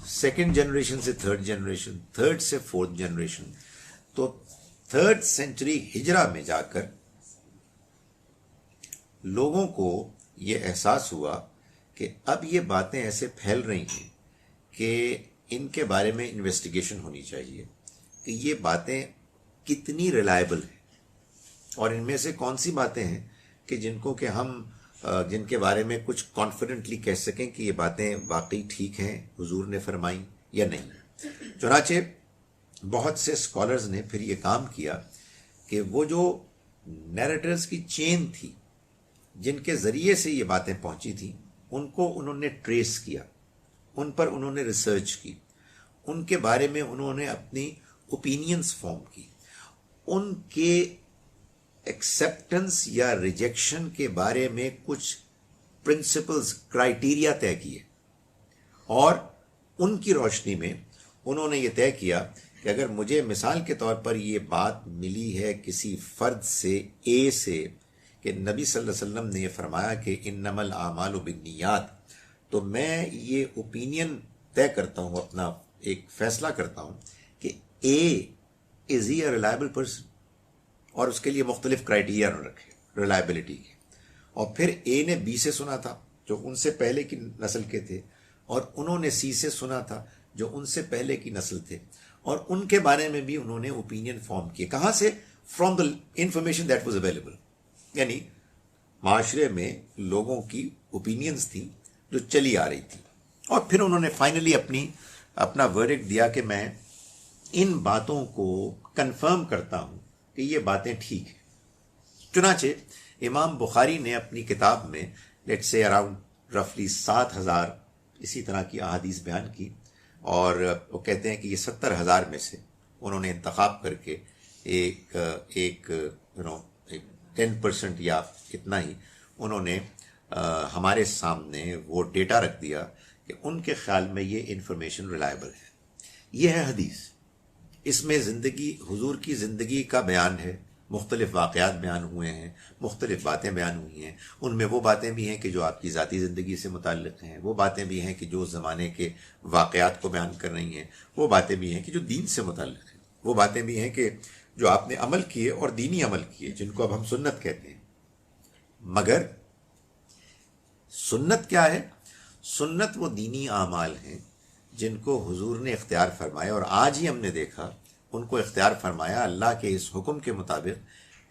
سیکنڈ جنریشن سے تھرڈ جنریشن، تھرڈ سے فورتھ جنریشن. تو 3rd سینچری ہجرہ میں جا کر لوگوں کو یہ احساس ہوا کہ اب یہ باتیں ایسے پھیل رہی ہیں کہ ان کے بارے میں انویسٹیگیشن ہونی چاہیے کہ یہ باتیں کتنی ریلائبل ہیں اور ان میں سے کون سی باتیں ہیں کہ جن کے بارے میں کچھ کانفیڈنٹلی کہہ سکیں کہ یہ باتیں واقعی ٹھیک ہیں، حضور نے فرمائی یا نہیں. چنانچہ بہت سے اسکالرز نے پھر یہ کام کیا کہ وہ جو نیریٹرز کی چین تھی جن کے ذریعے سے یہ باتیں پہنچی تھیں ان کو انہوں نے ٹریس کیا، ان پر انہوں نے ریسرچ کی، ان کے بارے میں انہوں نے اپنی اوپینینز فارم کی، ان کے ایکسیپٹنس یا ریجیکشن کے بارے میں کچھ پرنسپلز، کرائیٹیریا طے کیے اور ان کی روشنی میں انہوں نے یہ طے کیا کہ اگر مجھے مثال کے طور پر یہ بات ملی ہے کسی فرد سے، اے سے، کہ نبی صلی اللہ علیہ وسلم نے یہ فرمایا کہ انما الاعمال بالنیات، تو میں یہ اوپینین طے کرتا ہوں، اپنا ایک فیصلہ کرتا ہوں کہ اے از ہی اے ریلائبل پرسن، اور اس کے لیے مختلف کرائیٹیریا رکھے ریلائبلٹی کے. اور پھر اے نے بی سے سنا تھا جو ان سے پہلے کی نسل کے تھے، اور انہوں نے سی سے سنا تھا جو ان سے پہلے کی نسل تھے، اور ان کے بارے میں بھی انہوں نے اوپینین فارم کیے. کہاں سے؟ From the information that was available. یعنی معاشرے میں لوگوں کی اوپینینز تھیں جو چلی آ رہی تھی، اور پھر انہوں نے فائنلی اپنا ورڈکٹ دیا کہ میں ان باتوں کو کنفرم کرتا ہوں کہ یہ باتیں ٹھیک ہیں. چنانچہ امام بخاری نے اپنی کتاب میں لیٹ سے اراؤنڈ رفلی 7,000 اسی طرح کی احادیث بیان کی، اور وہ کہتے ہیں کہ یہ 70,000 میں سے انہوں نے انتخاب کر کے ایک 10% یا اتنا ہی انہوں نے ہمارے سامنے وہ ڈیٹا رکھ دیا کہ ان کے خیال میں یہ انفارمیشن ریلائبل ہے. یہ ہے حدیث. اس میں زندگی، حضور کی زندگی کا بیان ہے، مختلف واقعات بیان ہوئے ہیں، مختلف باتیں بیان ہوئی ہیں. ان میں وہ باتیں بھی ہیں کہ جو آپ کی ذاتی زندگی سے متعلق ہیں، وہ باتیں بھی ہیں کہ جو زمانے کے واقعات کو بیان کر رہی ہیں، وہ باتیں بھی ہیں کہ جو دین سے متعلق ہیں، وہ باتیں بھی ہیں کہ جو آپ نے عمل کیے اور دینی عمل کیے، جن کو اب ہم سنت کہتے ہیں. مگر سنت کیا ہے؟ سنت وہ دینی اعمال ہیں جن کو حضور نے اختیار فرمایا، اور آج ہی ہم نے دیکھا ان کو اختیار فرمایا اللہ کے اس حکم کے مطابق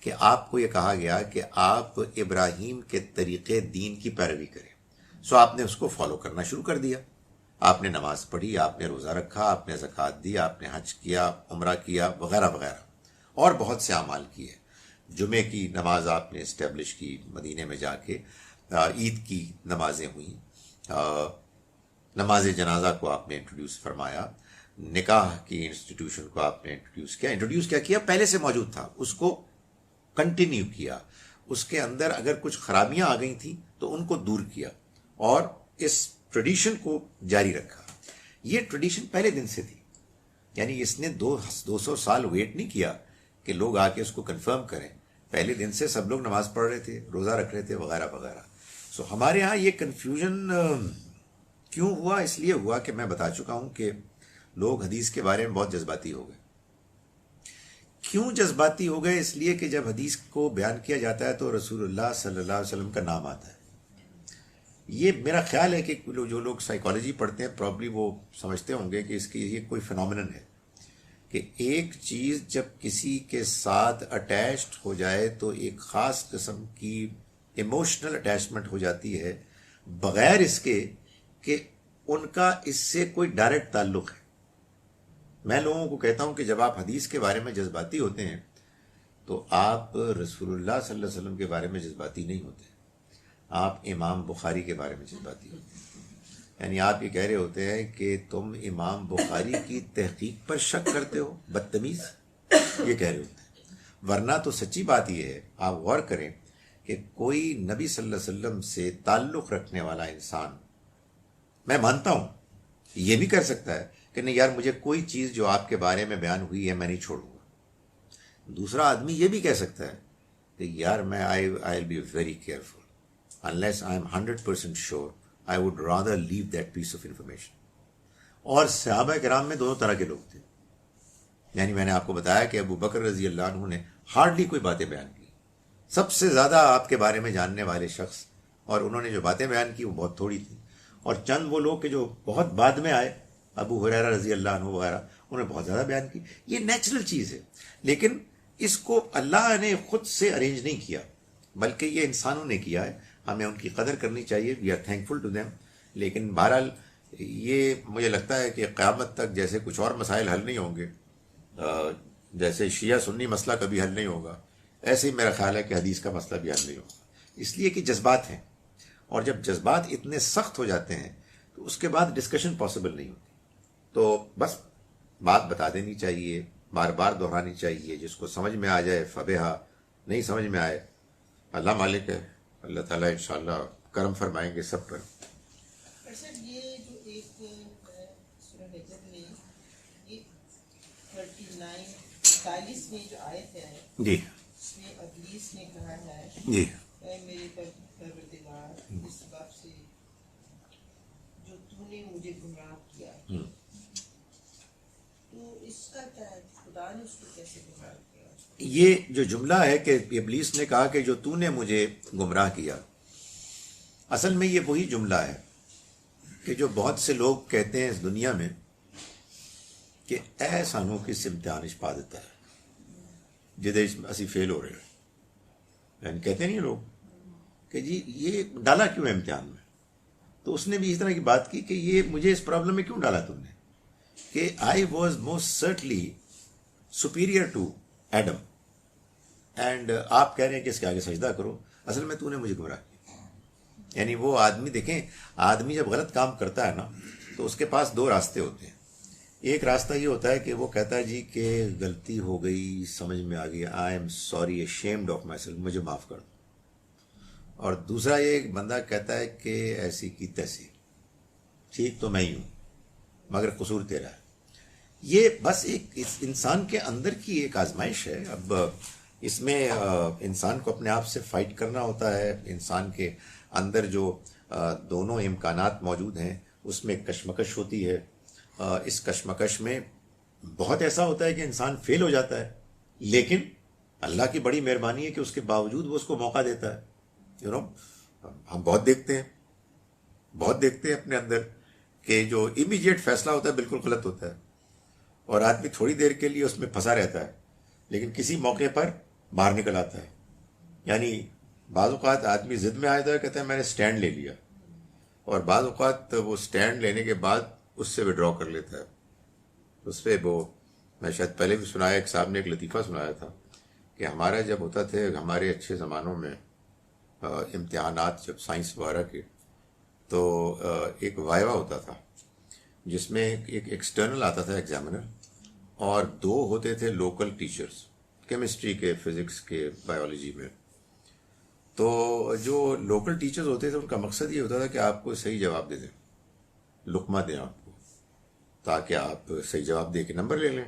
کہ آپ کو یہ کہا گیا کہ آپ ابراہیم کے طریقے دین کی پیروی کریں. سو آپ نے اس کو فالو کرنا شروع کر دیا. آپ نے نماز پڑھی، آپ نے روزہ رکھا، آپ نے زکوٰۃ دی، آپ نے حج کیا، عمرہ کیا، وغیرہ وغیرہ، اور بہت سے اعمال کیے. جمعے کی نماز آپ نے اسٹیبلش کی مدینے میں جا کے، عید کی نمازیں ہوئیں، نماز جنازہ کو آپ نے انٹروڈیوس فرمایا، نکاح کی انسٹیٹیوشن کو آپ نے انٹروڈیوس کیا پہلے سے موجود تھا، اس کو کنٹینیو کیا، اس کے اندر اگر کچھ خرابیاں آ گئی تھیں تو ان کو دور کیا، اور اس ٹریڈیشن کو جاری رکھا۔ یہ ٹریڈیشن پہلے دن سے تھی، یعنی اس نے 200 سال ویٹ نہیں کیا کہ لوگ آ کے اس کو کنفرم کریں، پہلے دن سے سب لوگ نماز پڑھ رہے تھے، روزہ رکھ رہے تھے، وغیرہ وغیرہ۔ سو ہمارے ہاں یہ کنفیوژن کیوں ہوا؟ اس لیے ہوا کہ میں بتا چکا ہوں کہ لوگ حدیث کے بارے میں بہت جذباتی ہو گئے۔ کیوں جذباتی ہو گئے؟ اس لیے کہ جب حدیث کو بیان کیا جاتا ہے تو رسول اللہ صلی اللہ علیہ وسلم کا نام آتا ہے۔ یہ میرا خیال ہے کہ جو لوگ سائیکالوجی پڑھتے ہیں پرابلی وہ سمجھتے ہوں گے کہ اس کی یہ کوئی فینومینن ہے کہ ایک چیز جب کسی کے ساتھ اٹیچڈ ہو جائے تو ایک خاص قسم کی ایموشنل اٹیچمنٹ ہو جاتی ہے، بغیر اس کے کہ ان کا اس سے کوئی ڈائریکٹ تعلق ہے۔ میں لوگوں کو کہتا ہوں کہ جب آپ حدیث کے بارے میں جذباتی ہوتے ہیں تو آپ رسول اللہ صلی اللہ علیہ وسلم کے بارے میں جذباتی نہیں ہوتے، آپ امام بخاری کے بارے میں جذباتی ہوتے ہیں۔ یعنی آپ یہ کہہ رہے ہوتے ہیں کہ تم امام بخاری کی تحقیق پر شک کرتے ہو، بدتمیز، یہ کہہ رہے ہوتے ہیں۔ ورنہ تو سچی بات یہ ہے، آپ غور کریں کہ کوئی نبی صلی اللہ علیہ وسلم سے تعلق رکھنے والا انسان، میں مانتا ہوں یہ بھی کر سکتا ہے کہ نہیں یار مجھے کوئی چیز جو آپ کے بارے میں بیان ہوئی ہے میں نہیں چھوڑوں گا۔ دوسرا آدمی یہ بھی کہہ سکتا ہے کہ یار میں I will be very careful unless I am 100% sure I would rather leave that piece of information۔ اور صحابہ کرام میں دونوں طرح کے لوگ تھے، یعنی میں نے آپ کو بتایا کہ ابو بکر رضی اللہ عنہ نے ہارڈلی کوئی باتیں بیان کی، سب سے زیادہ آپ کے بارے میں جاننے والے شخص، اور انہوں نے جو باتیں بیان کی وہ بہت تھوڑی تھی، اور چند وہ لوگ کہ جو بہت بعد میں آئے، ابو ہریرہ رضی اللہ عنہ وغیرہ، انہوں نے بہت زیادہ بیان کی۔ یہ نیچرل چیز ہے، لیکن اس کو اللہ نے خود سے ارینج نہیں کیا، بلکہ یہ انسانوں نے کیا ہے۔ ہمیں ان کی قدر کرنی چاہیے، we are thankful to them. لیکن بہرحال یہ مجھے لگتا ہے کہ قیامت تک جیسے کچھ اور مسائل حل نہیں ہوں گے، جیسے شیعہ سنی مسئلہ کبھی حل نہیں ہوگا، ایسے ہی میرا خیال ہے کہ حدیث کا مسئلہ بھی حل نہیں ہوگا، اس لیے کہ جذبات ہیں، اور جب جذبات اتنے سخت ہو جاتے ہیں تو اس کے بعد ڈسکشن پاسبل نہیں ہوتی۔ تو بس بات بتا دینی چاہیے، بار بار دہرانی چاہیے، جس کو سمجھ میں آ جائے فبہا، نہیں سمجھ میں آئے اللہ مالک ہے، اللہ تعالیٰ انشاءاللہ کرم فرمائیں گے سب پر۔ سر یہ جو ایک سورہ حجر میں یہ 39 میں جو آیت ہے جی، اس میں ابلیس نے کہا ہے جی، اے میرے پروردگار اس بات سے جو تو نے مجھے گمراہ کیا، تو اس کا کیا ہے؟ خدا نے اس کو کیسے گمراہ کیا؟ یہ جو جملہ ہے کہ ابلیس نے کہا کہ جو تو نے مجھے گمراہ کیا، اصل میں یہ وہی جملہ ہے کہ جو بہت سے لوگ کہتے ہیں اس دنیا میں کہ اے سانو کس امتحان اچ پا دیتا ہے جدے اسی فیل ہو رہے ہیں، یعنی کہتے نہیں لوگ کہ جی یہ ڈالا کیوں ہے امتحان میں؟ تو اس نے بھی اس طرح کی بات کی کہ یہ مجھے اس پرابلم میں کیوں ڈالا تم نے، کہ I was most certainly superior to Adam, and آپ کہہ رہے ہیں کہ اس کے آگے سجدہ کرو، اصل میں تو نے مجھے گمراہ کیا۔ یعنی وہ آدمی، دیکھیں آدمی جب غلط کام کرتا ہے نا تو اس کے پاس دو راستے ہوتے ہیں۔ ایک راستہ یہ ہوتا ہے کہ وہ کہتا ہے جی کہ غلطی ہو گئی، سمجھ میں آ گیا، I am sorry ashamed of my self, مجھے معاف کر دو۔ اور دوسرا یہ بندہ کہتا ہے کہ ایسی کی تیسی، ٹھیک تو میں ہی ہوں مگر قصور تیرا ہے۔ یہ بس ایک انسان کے اندر کی ایک آزمائش ہے۔ اب اس میں انسان کو اپنے آپ سے فائٹ کرنا ہوتا ہے، انسان کے اندر جو دونوں امکانات موجود ہیں اس میں کشمکش ہوتی ہے۔ اس کشمکش میں بہت ایسا ہوتا ہے کہ انسان فیل ہو جاتا ہے، لیکن اللہ کی بڑی مہربانی ہے کہ اس کے باوجود وہ اس کو موقع دیتا ہے۔ ہم بہت دیکھتے ہیں اپنے اندر کہ جو امیڈیٹ فیصلہ ہوتا ہے بالکل غلط ہوتا ہے، اور آدمی تھوڑی دیر کے لیے اس میں پھنسا رہتا ہے، لیکن کسی موقع پر باہر نکل آتا ہے۔ یعنی بعض اوقات آدمی ضد میں آیا کہتا ہے میں نے سٹینڈ لے لیا، اور بعض اوقات وہ سٹینڈ لینے کے بعد اس سے وڈرا کر لیتا ہے۔ اس پہ وہ میں شاید پہلے بھی سنایا، ایک صاحب نے ایک لطیفہ سنایا تھا کہ ہمارا جب ہوتا تھے ہمارے اچھے زمانوں میں امتحانات جب سائنس وغیرہ کے، تو ایک وائوا ہوتا تھا جس میں ایک ایکسٹرنل آتا تھا ایگزامنر، اور 2 ہوتے تھے لوکل ٹیچرز، کیمسٹری کے، فزکس کے، بایولوجی میں. تو جو لوکل ٹیچرز ہوتے تھے ان کا مقصد یہ ہوتا تھا کہ آپ کو صحیح جواب دے دیں، لقمہ دیں آپ کو، تاکہ آپ صحیح جواب دے کے نمبر لے لیں.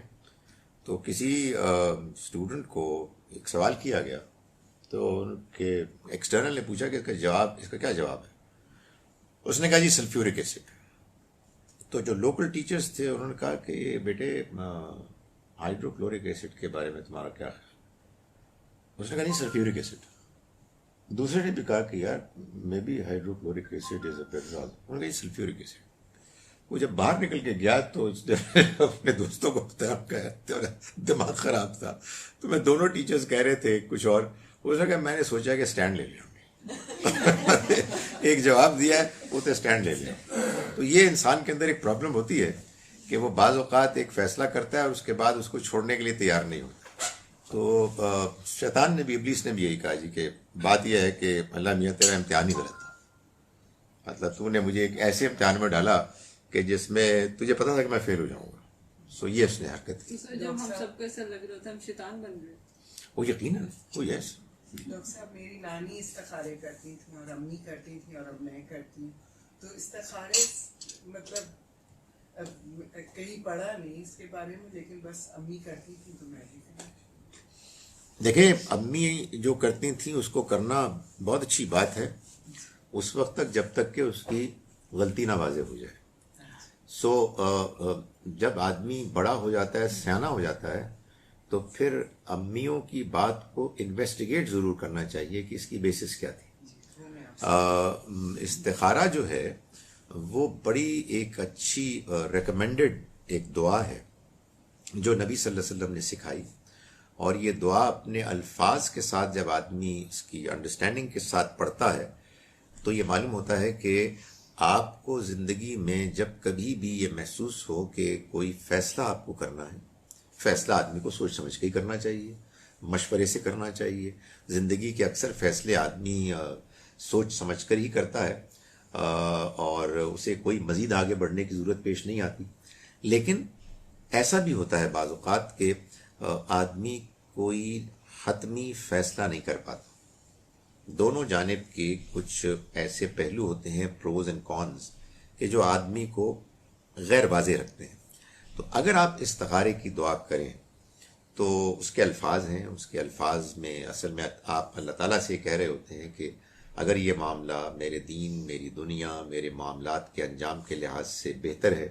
تو کسی اسٹوڈنٹ کو ایک سوال کیا گیا، تو کہ ایکسٹرنل نے پوچھا کہ اس کا کیا جواب ہے. اس نے کہا جی سلفیورک ایسڈ. تو جو لوکل ٹیچرز تھے انہوں نے کہا کہ بیٹے ہائیڈرو کلورک ایسڈ کے بارے میں تمہارا کیا ہے؟ اس نے کہا نہیں سلفیورک ایسڈ. دوسرے نے بھی کہا کہ یار maybe hydrochloric acid is a petrol. انہوں نے کہا سلفیورک ایسڈ. وہ جب باہر نکل کے گیا تو اس نے اپنے دوستوں کو بتایا، دماغ خراب تھا. تو میں دونوں ٹیچرز کہہ رہے تھے کچھ اور، اس نے کہا میں نے سوچا کہ اسٹینڈ لے لیا، ایک جواب دیا ہے وہ تو اسٹینڈ لے لیا. تو یہ انسان کے اندر ایک پرابلم ہوتی ہے کہ وہ بعض اوقات ایک فیصلہ کرتا ہے اور اس کے بعد اس کو چھوڑنے کے لیے تیار نہیں ہوتا. تو شیطان نے بھی، ابلیس نے بھی یہی کہا جی کہ بات یہ ہے کہ اللہ میاں تیرا امتحان ہی غلط تھا، مطلب تو نے مجھے ایک ایسے امتحان میں ڈالا کہ جس میں تجھے پتا تھا کہ میں فیل ہو جاؤں گا. سو یہ اس نے حرکت کی. جب ہم سب کو ایسا لگ رہا تھا ہم شیطان بن گئے. وہ یقیناً وہ یس. ڈاکٹر صاحب میری نانی استخارے کرتی تھیں اور امی کرتی تھیں اور اب میں کرتی ہوں. تو استخارے مطلب کہیں پڑھا نہیں اس کے بارے میں، لیکن بس امی کرتی تھی تو میں بھی کرتی. دیکھیں امی جو کرتی تھیں اس کو کرنا بہت اچھی بات ہے اس وقت تک جب تک کہ اس کی غلطی نہ واضح ہو جائے. سو جب آدمی بڑا ہو جاتا ہے، سیانہ ہو جاتا ہے، تو پھر امیوں کی بات کو انویسٹیگیٹ ضرور کرنا چاہیے کہ اس کی بیسس کیا تھی. استخارہ جو ہے وہ بڑی ایک اچھی ریکمینڈڈ ایک دعا ہے جو نبی صلی اللہ علیہ وسلم نے سکھائی. اور یہ دعا اپنے الفاظ کے ساتھ جب آدمی اس کی انڈرسٹینڈنگ کے ساتھ پڑھتا ہے تو یہ معلوم ہوتا ہے کہ آپ کو زندگی میں جب کبھی بھی یہ محسوس ہو کہ کوئی فیصلہ آپ کو کرنا ہے، فیصلہ آدمی کو سوچ سمجھ کے ہی کرنا چاہیے، مشورے سے کرنا چاہیے. زندگی کے اکثر فیصلے آدمی سوچ سمجھ کر ہی کرتا ہے اور اسے کوئی مزید آگے بڑھنے کی ضرورت پیش نہیں آتی. لیکن ایسا بھی ہوتا ہے بعض اوقات کہ آدمی کوئی حتمی فیصلہ نہیں کر پاتا. دونوں جانب کے کچھ ایسے پہلو ہوتے ہیں، پروز اینڈ کونز، کہ جو آدمی کو غیر واضح رکھتے ہیں. تو اگر آپ استخارے کی دعا کریں تو اس کے الفاظ ہیں، اس کے الفاظ میں اصل میں آپ اللہ تعالیٰ سے کہہ رہے ہوتے ہیں کہ اگر یہ معاملہ میرے دین، میری دنیا، میرے معاملات کے انجام کے لحاظ سے بہتر ہے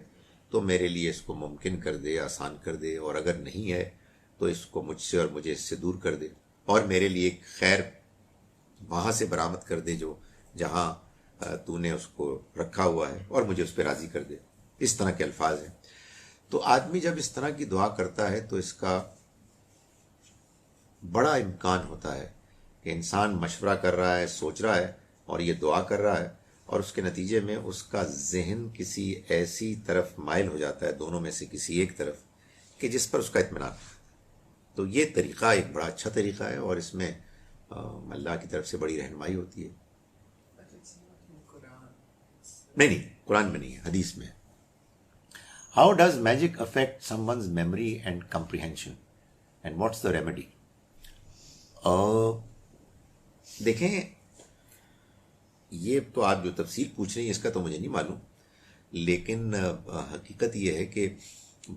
تو میرے لیے اس کو ممکن کر دے، آسان کر دے، اور اگر نہیں ہے تو اس کو مجھ سے اور مجھے اس سے دور کر دے، اور میرے لیے ایک خیر وہاں سے برآمد کر دے جو جہاں تو نے اس کو رکھا ہوا ہے، اور مجھے اس پہ راضی کر دے. اس طرح کے الفاظ ہیں. تو آدمی جب اس طرح کی دعا کرتا ہے تو اس کا بڑا امکان ہوتا ہے کہ انسان مشورہ کر رہا ہے، سوچ رہا ہے اور یہ دعا کر رہا ہے، اور اس کے نتیجے میں اس کا ذہن کسی ایسی طرف مائل ہو جاتا ہے، دونوں میں سے کسی ایک طرف، کہ جس پر اس کا اطمینان ہے. تو یہ طریقہ ایک بڑا اچھا طریقہ ہے اور اس میں اللہ کی طرف سے بڑی رہنمائی ہوتی ہے. نہیں قرآن میں نہیں ہے، حدیث میں. How does magic affect some one's memory and comprehension and what's the remedy? دیکھیں یہ تو آپ جو تفصیل پوچھ رہی ہیں اس کا تو مجھے نہیں معلوم، لیکن حقیقت یہ ہے کہ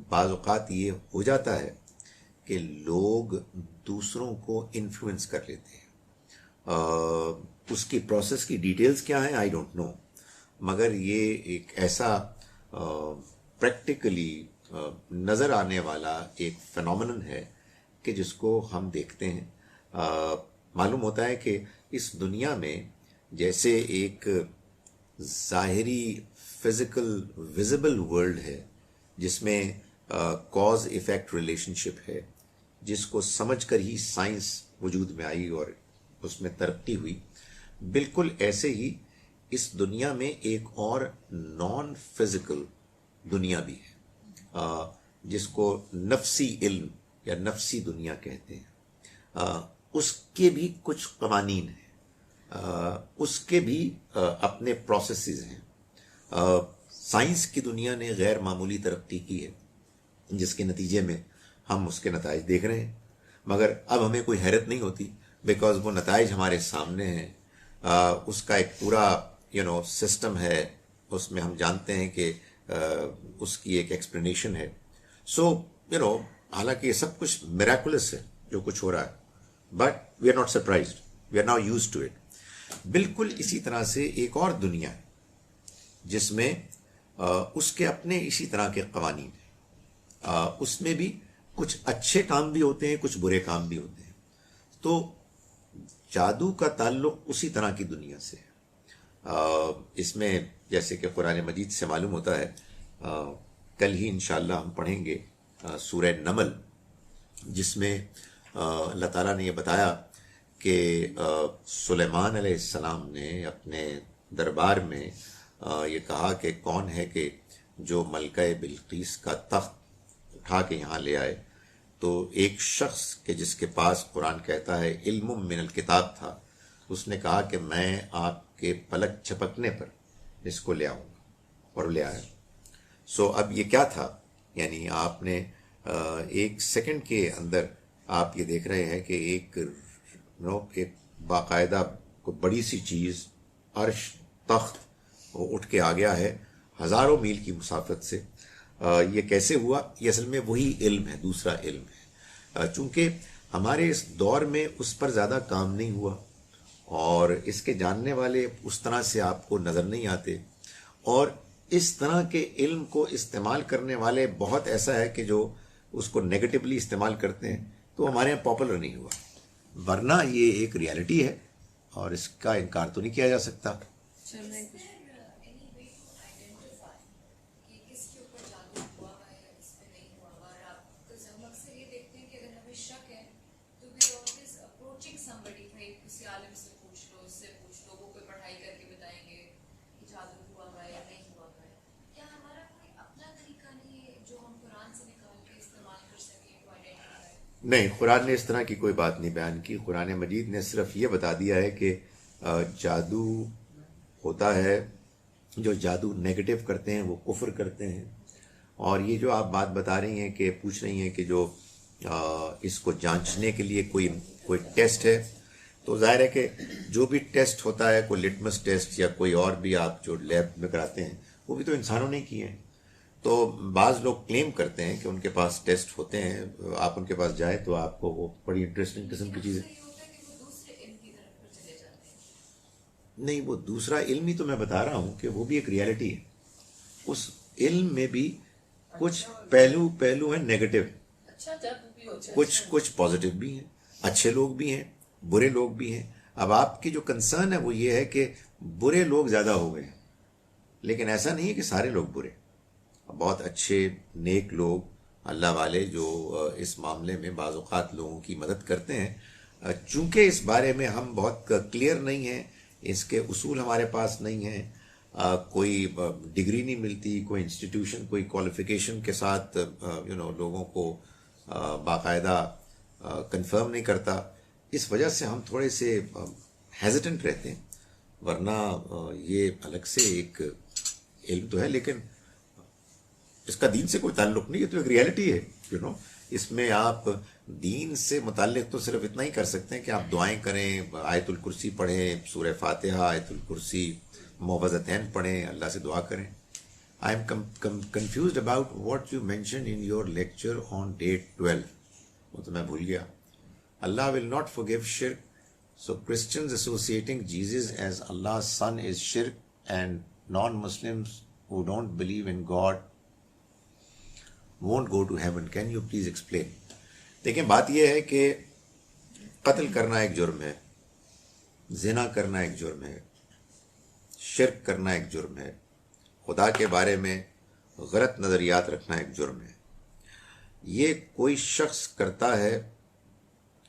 بعض اوقات یہ ہو جاتا ہے کہ لوگ دوسروں کو انفلوئنس کر لیتے ہیں. اس کی پروسیس کی ڈیٹیلز کیا ہیں آئی ڈونٹ نو، مگر یہ ایک ایسا پریکٹیکلی نظر آنے والا ایک فینومینن ہے کہ جس کو ہم دیکھتے ہیں. معلوم ہوتا ہے کہ اس دنیا میں جیسے ایک ظاہری فزیکل ویزیبل ورلڈ ہے جس میں کاز ایفیکٹ ریلیشن شپ ہے، جس کو سمجھ کر ہی سائنس وجود میں آئی اور اس میں ترقی ہوئی، بالکل ایسے ہی اس دنیا میں ایک اور نان فزیکل دنیا بھی ہے جس کو نفسی علم یا نفسی دنیا کہتے ہیں. اس کے بھی کچھ قوانین ہیں، اس کے بھی اپنے پروسیسز ہیں. سائنس کی دنیا نے غیر معمولی ترقی کی ہے جس کے نتیجے میں ہم اس کے نتائج دیکھ رہے ہیں، مگر اب ہمیں کوئی حیرت نہیں ہوتی بیکاز وہ نتائج ہمارے سامنے ہیں. اس کا ایک پورا سسٹم ہے، اس میں ہم جانتے ہیں کہ اس کی ایک ایکسپلینیشن ہے. سو حالانکہ یہ سب کچھ میراکولس ہے جو کچھ ہو رہا ہے، but we are not surprised, we are now used to it. بالکل اسی طرح سے ایک اور دنیا ہے جس میں اس کے اپنے اسی طرح کے قوانین ہیں. اس میں بھی کچھ اچھے کام بھی ہوتے ہیں، کچھ برے کام بھی ہوتے ہیں. تو جادو کا تعلق اسی طرح کی دنیا سے ہے. اس میں جیسے کہ قرآن مجید سے معلوم ہوتا ہے، کل ہی انشاءاللہ ہم پڑھیں گے سورہ نمل، جس میں اللہ تعالیٰ نے یہ بتایا کہ سلیمان علیہ السلام نے اپنے دربار میں یہ کہا کہ کون ہے کہ جو ملکہ بلقیس کا تخت اٹھا کے یہاں لے آئے. تو ایک شخص کہ جس کے پاس قرآن کہتا ہے علم من الکتاب تھا، اس نے کہا کہ میں آپ کے پلک چھپکنے پر اس کو لے آؤں گا، اور لے آیا. سو اب یہ کیا تھا، یعنی آپ نے ایک سیکنڈ کے اندر آپ یہ دیکھ رہے ہیں کہ ایک باقاعدہ بڑی سی چیز، عرش، تخت، وہ اٹھ کے آ گیا ہے ہزاروں میل کی مسافت سے. یہ کیسے ہوا؟ یہ اصل میں وہی علم ہے، دوسرا علم ہے. چونکہ ہمارے اس دور میں اس پر زیادہ کام نہیں ہوا اور اس کے جاننے والے اس طرح سے آپ کو نظر نہیں آتے، اور اس طرح کے علم کو استعمال کرنے والے بہت ایسا ہے کہ جو اس کو نیگیٹولی استعمال کرتے ہیں، تو ہمارے یہاں پاپولر نہیں ہوا. ورنہ یہ ایک ریالٹی ہے اور اس کا انکار تو نہیں کیا جا سکتا. نہیں، قرآن نے اس طرح کی کوئی بات نہیں بیان کی. قرآن مجید نے صرف یہ بتا دیا ہے کہ جادو ہوتا ہے، جو جادو نیگیٹو کرتے ہیں وہ کفر کرتے ہیں. اور یہ جو آپ بات بتا رہی ہیں کہ پوچھ رہی ہیں کہ جو اس کو جانچنے کے لیے کوئی ٹیسٹ ہے، تو ظاہر ہے کہ جو بھی ٹیسٹ ہوتا ہے، کوئی لٹمس ٹیسٹ یا کوئی اور بھی آپ جو لیب میں کراتے ہیں، وہ بھی تو انسانوں نے کیے ہیں. تو بعض لوگ کلیم کرتے ہیں کہ ان کے پاس ٹیسٹ ہوتے ہیں، آپ ان کے پاس جائیں تو آپ کو وہ بڑی انٹرسٹنگ قسم کی چیزیں. نہیں، وہ دوسرا علم ہی تو میں بتا رہا ہوں کہ وہ بھی ایک ریالٹی ہے. اس علم میں بھی کچھ پہلو ہیں نیگیٹو، کچھ پازیٹو بھی ہیں، اچھے لوگ بھی ہیں، برے لوگ بھی ہیں. اب آپ کی جو کنسرن ہے وہ یہ ہے کہ برے لوگ زیادہ ہو گئے ہیں، لیکن ایسا نہیں ہے کہ سارے لوگ برے. بہت اچھے نیک لوگ، اللہ والے، جو اس معاملے میں بعض اوقات لوگوں کی مدد کرتے ہیں. چونکہ اس بارے میں ہم بہت کلیئر نہیں ہیں، اس کے اصول ہمارے پاس نہیں ہیں، کوئی ڈگری نہیں ملتی، کوئی انسٹیٹیوشن کوئی کوالیفیکیشن کے ساتھ لوگوں کو باقاعدہ کنفرم نہیں کرتا. اس وجہ سے ہم تھوڑے سے ہیزیٹنٹ رہتے ہیں. ورنہ یہ الگ سے ایک علم تو ہے، لیکن اس کا دین سے کوئی تعلق نہیں ہے، تو ایک ریالٹی ہے. اس میں آپ دین سے متعلق تو صرف اتنا ہی کر سکتے ہیں کہ آپ دعائیں کریں، آیت الکرسی پڑھیں، سورہ فاتحہ، آیت الکرسی، معوذتین پڑھیں، اللہ سے دعا کریں. I am confused about what you mention in your lecture on date 12. وہ تو میں بھول گیا. Allah will not forgive shirk. So Christians associating Jesus as Allah's son is shirk, and non-Muslims who don't believe in God won't go to heaven. Can you please explain? دیکھیں، بات یہ ہے کہ قتل کرنا ایک جرم ہے، زنا کرنا ایک جرم ہے، شرک کرنا ایک جرم ہے، خدا کے بارے میں غلط نظریات رکھنا ایک جرم ہے. یہ کوئی شخص کرتا ہے،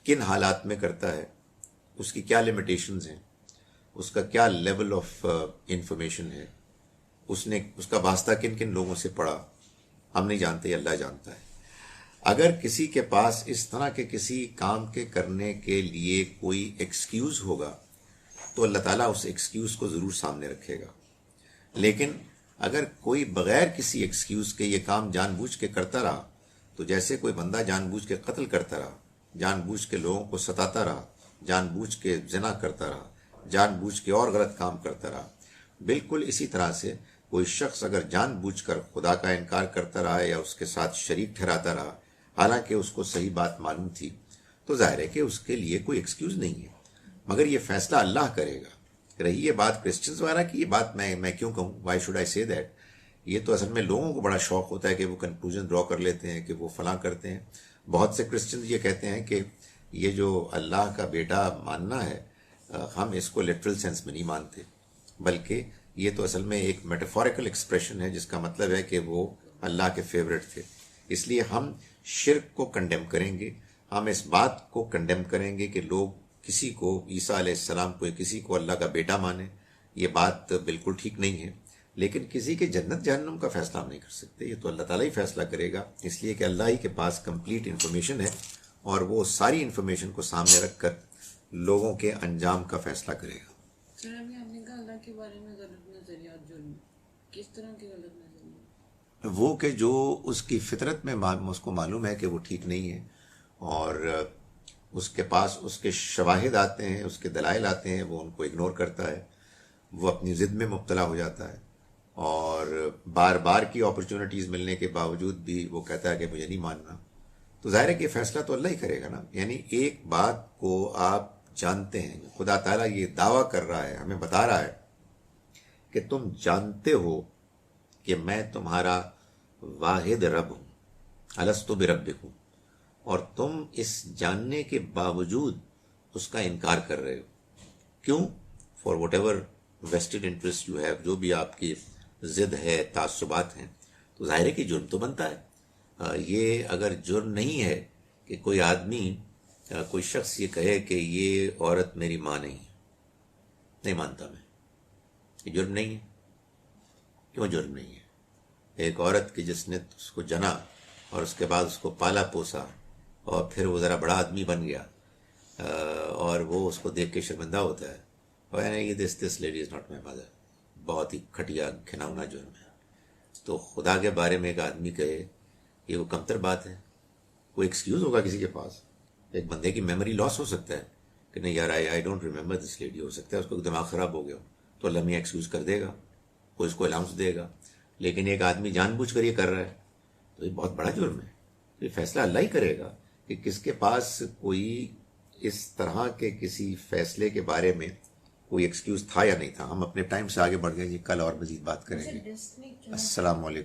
کن حالات میں کرتا ہے، اس کی کیا لمیٹیشنز ہیں، اس کا کیا لیول آف انفارمیشن ہے، اس کا واسطہ کن کن لوگوں سے پڑا، ہم نہیں جانتے، اللہ جانتا ہے. اگر کسی کے پاس اس طرح کے کسی کام کے کرنے کے لیے کوئی ایکسکیوز ہوگا تو اللہ تعالیٰ اس ایکسکیوز کو ضرور سامنے رکھے گا. لیکن اگر کوئی بغیر کسی ایکسکیوز کے یہ کام جان بوجھ کے کرتا رہا، تو جیسے کوئی بندہ جان بوجھ کے قتل کرتا رہا، جان بوجھ کے لوگوں کو ستاتا رہا، جان بوجھ کے زنا کرتا رہا، جان بوجھ کے اور غلط کام کرتا رہا، بالکل اسی طرح سے کوئی شخص اگر جان بوجھ کر خدا کا انکار کرتا رہا یا اس کے ساتھ شریک ٹھہراتا رہا حالانکہ اس کو صحیح بات معلوم تھی، تو ظاہر ہے کہ اس کے لیے کوئی ایکسکیوز نہیں ہے. مگر یہ فیصلہ اللہ کرے گا. رہی یہ بات کرسچنز وغیرہ کی، یہ بات میں کیوں کہوں، وائی شوڈ آئی سے دیٹ. یہ تو اصل میں لوگوں کو بڑا شوق ہوتا ہے کہ وہ کنکلوژن ڈرا کر لیتے ہیں کہ وہ فلاں کرتے ہیں. بہت سے کرسچنز یہ کہتے ہیں کہ یہ جو اللہ کا بیٹا ماننا ہے، ہم اس کو لٹرل سینس میں نہیں مانتے، بلکہ یہ تو اصل میں ایک میٹافوریکل ایکسپریشن ہے جس کا مطلب ہے کہ وہ اللہ کے فیوریٹ تھے. اس لیے ہم شرک کو کنڈیم کریں گے، ہم اس بات کو کنڈیم کریں گے کہ لوگ کسی کو، عیسیٰ علیہ السلام کو، کسی کو اللہ کا بیٹا مانے. یہ بات بالکل ٹھیک نہیں ہے. لیکن کسی کے جنت جہنم کا فیصلہ ہم نہیں کر سکتے، یہ تو اللہ تعالیٰ ہی فیصلہ کرے گا، اس لیے کہ اللہ ہی کے پاس کمپلیٹ انفارمیشن ہے اور وہ ساری انفارمیشن کو سامنے رکھ کر لوگوں کے انجام کا فیصلہ کرے گا. سر ابھی آپ نے کہا اللہ کے بارے میں غلط نظریات، جرم، کس طرح کے غلط نظریات؟ وہ کہ جو اس کی فطرت میں اس کو معلوم ہے کہ وہ ٹھیک نہیں ہے، اور اس کے پاس اس کے شواہد آتے ہیں، اس کے دلائل آتے ہیں، وہ ان کو اگنور کرتا ہے، وہ اپنی ضد میں مبتلا ہو جاتا ہے، اور بار بار کی اپرچونٹیز ملنے کے باوجود بھی وہ کہتا ہے کہ مجھے نہیں ماننا. تو ظاہر ہے کہ فیصلہ تو اللہ ہی کرے گا نا. یعنی ایک بات کو آپ جانتے ہیں، خدا تعالیٰ یہ دعویٰ کر رہا ہے، ہمیں بتا رہا ہے کہ تم جانتے ہو کہ میں تمہارا واحد رب ہوں، الستو بربکم، اور تم اس جاننے کے باوجود اس کا انکار کر رہے ہو. کیوں؟ For whatever wasted interest you have, جو بھی آپ کی ضد ہے، تعصبات ہیں، تو ظاہر ہے کہ جرم تو بنتا ہے. یہ اگر جرم نہیں ہے کہ کوئی آدمی، کوئی شخص یہ کہے کہ یہ عورت میری ماں نہیں مانتا میں، یہ جرم نہیں ہے. کیوں جرم نہیں ہے؟ ایک عورت کی جس نے اس کو جنا اور اس کے بعد اس کو پالا پوسا اور پھر وہ ذرا بڑا آدمی بن گیا، اور وہ اس کو دیکھ کے شرمندہ ہوتا ہے اور یعنی this lady is not my mother, بہت ہی گھٹیا گھناؤنا جرم ہے. تو خدا کے بارے میں ایک آدمی کہے یہ وہ کمتر بات ہے. کوئی ایکسکیوز ہوگا کسی کے پاس؟ ایک بندے کی میموری لاس ہو سکتا ہے کہ نہیں یار I don't remember this lady, ہو سکتا ہے اس کو دماغ خراب ہو گیا ہو، تو اللہ میاں ایکسکیوز کر دے گا، کوئی اس کو الاؤنس دے گا. لیکن ایک آدمی جان بوجھ کر یہ کر رہا ہے تو یہ بہت بڑا جرم ہے. یہ فیصلہ اللہ ہی کرے گا کہ کس کے پاس کوئی اس طرح کے کسی فیصلے کے بارے میں کوئی ایکسکیوز تھا یا نہیں تھا. ہم اپنے ٹائم سے آگے بڑھ گئے جی، کل اور مزید بات کریں گے. السلام علیکم.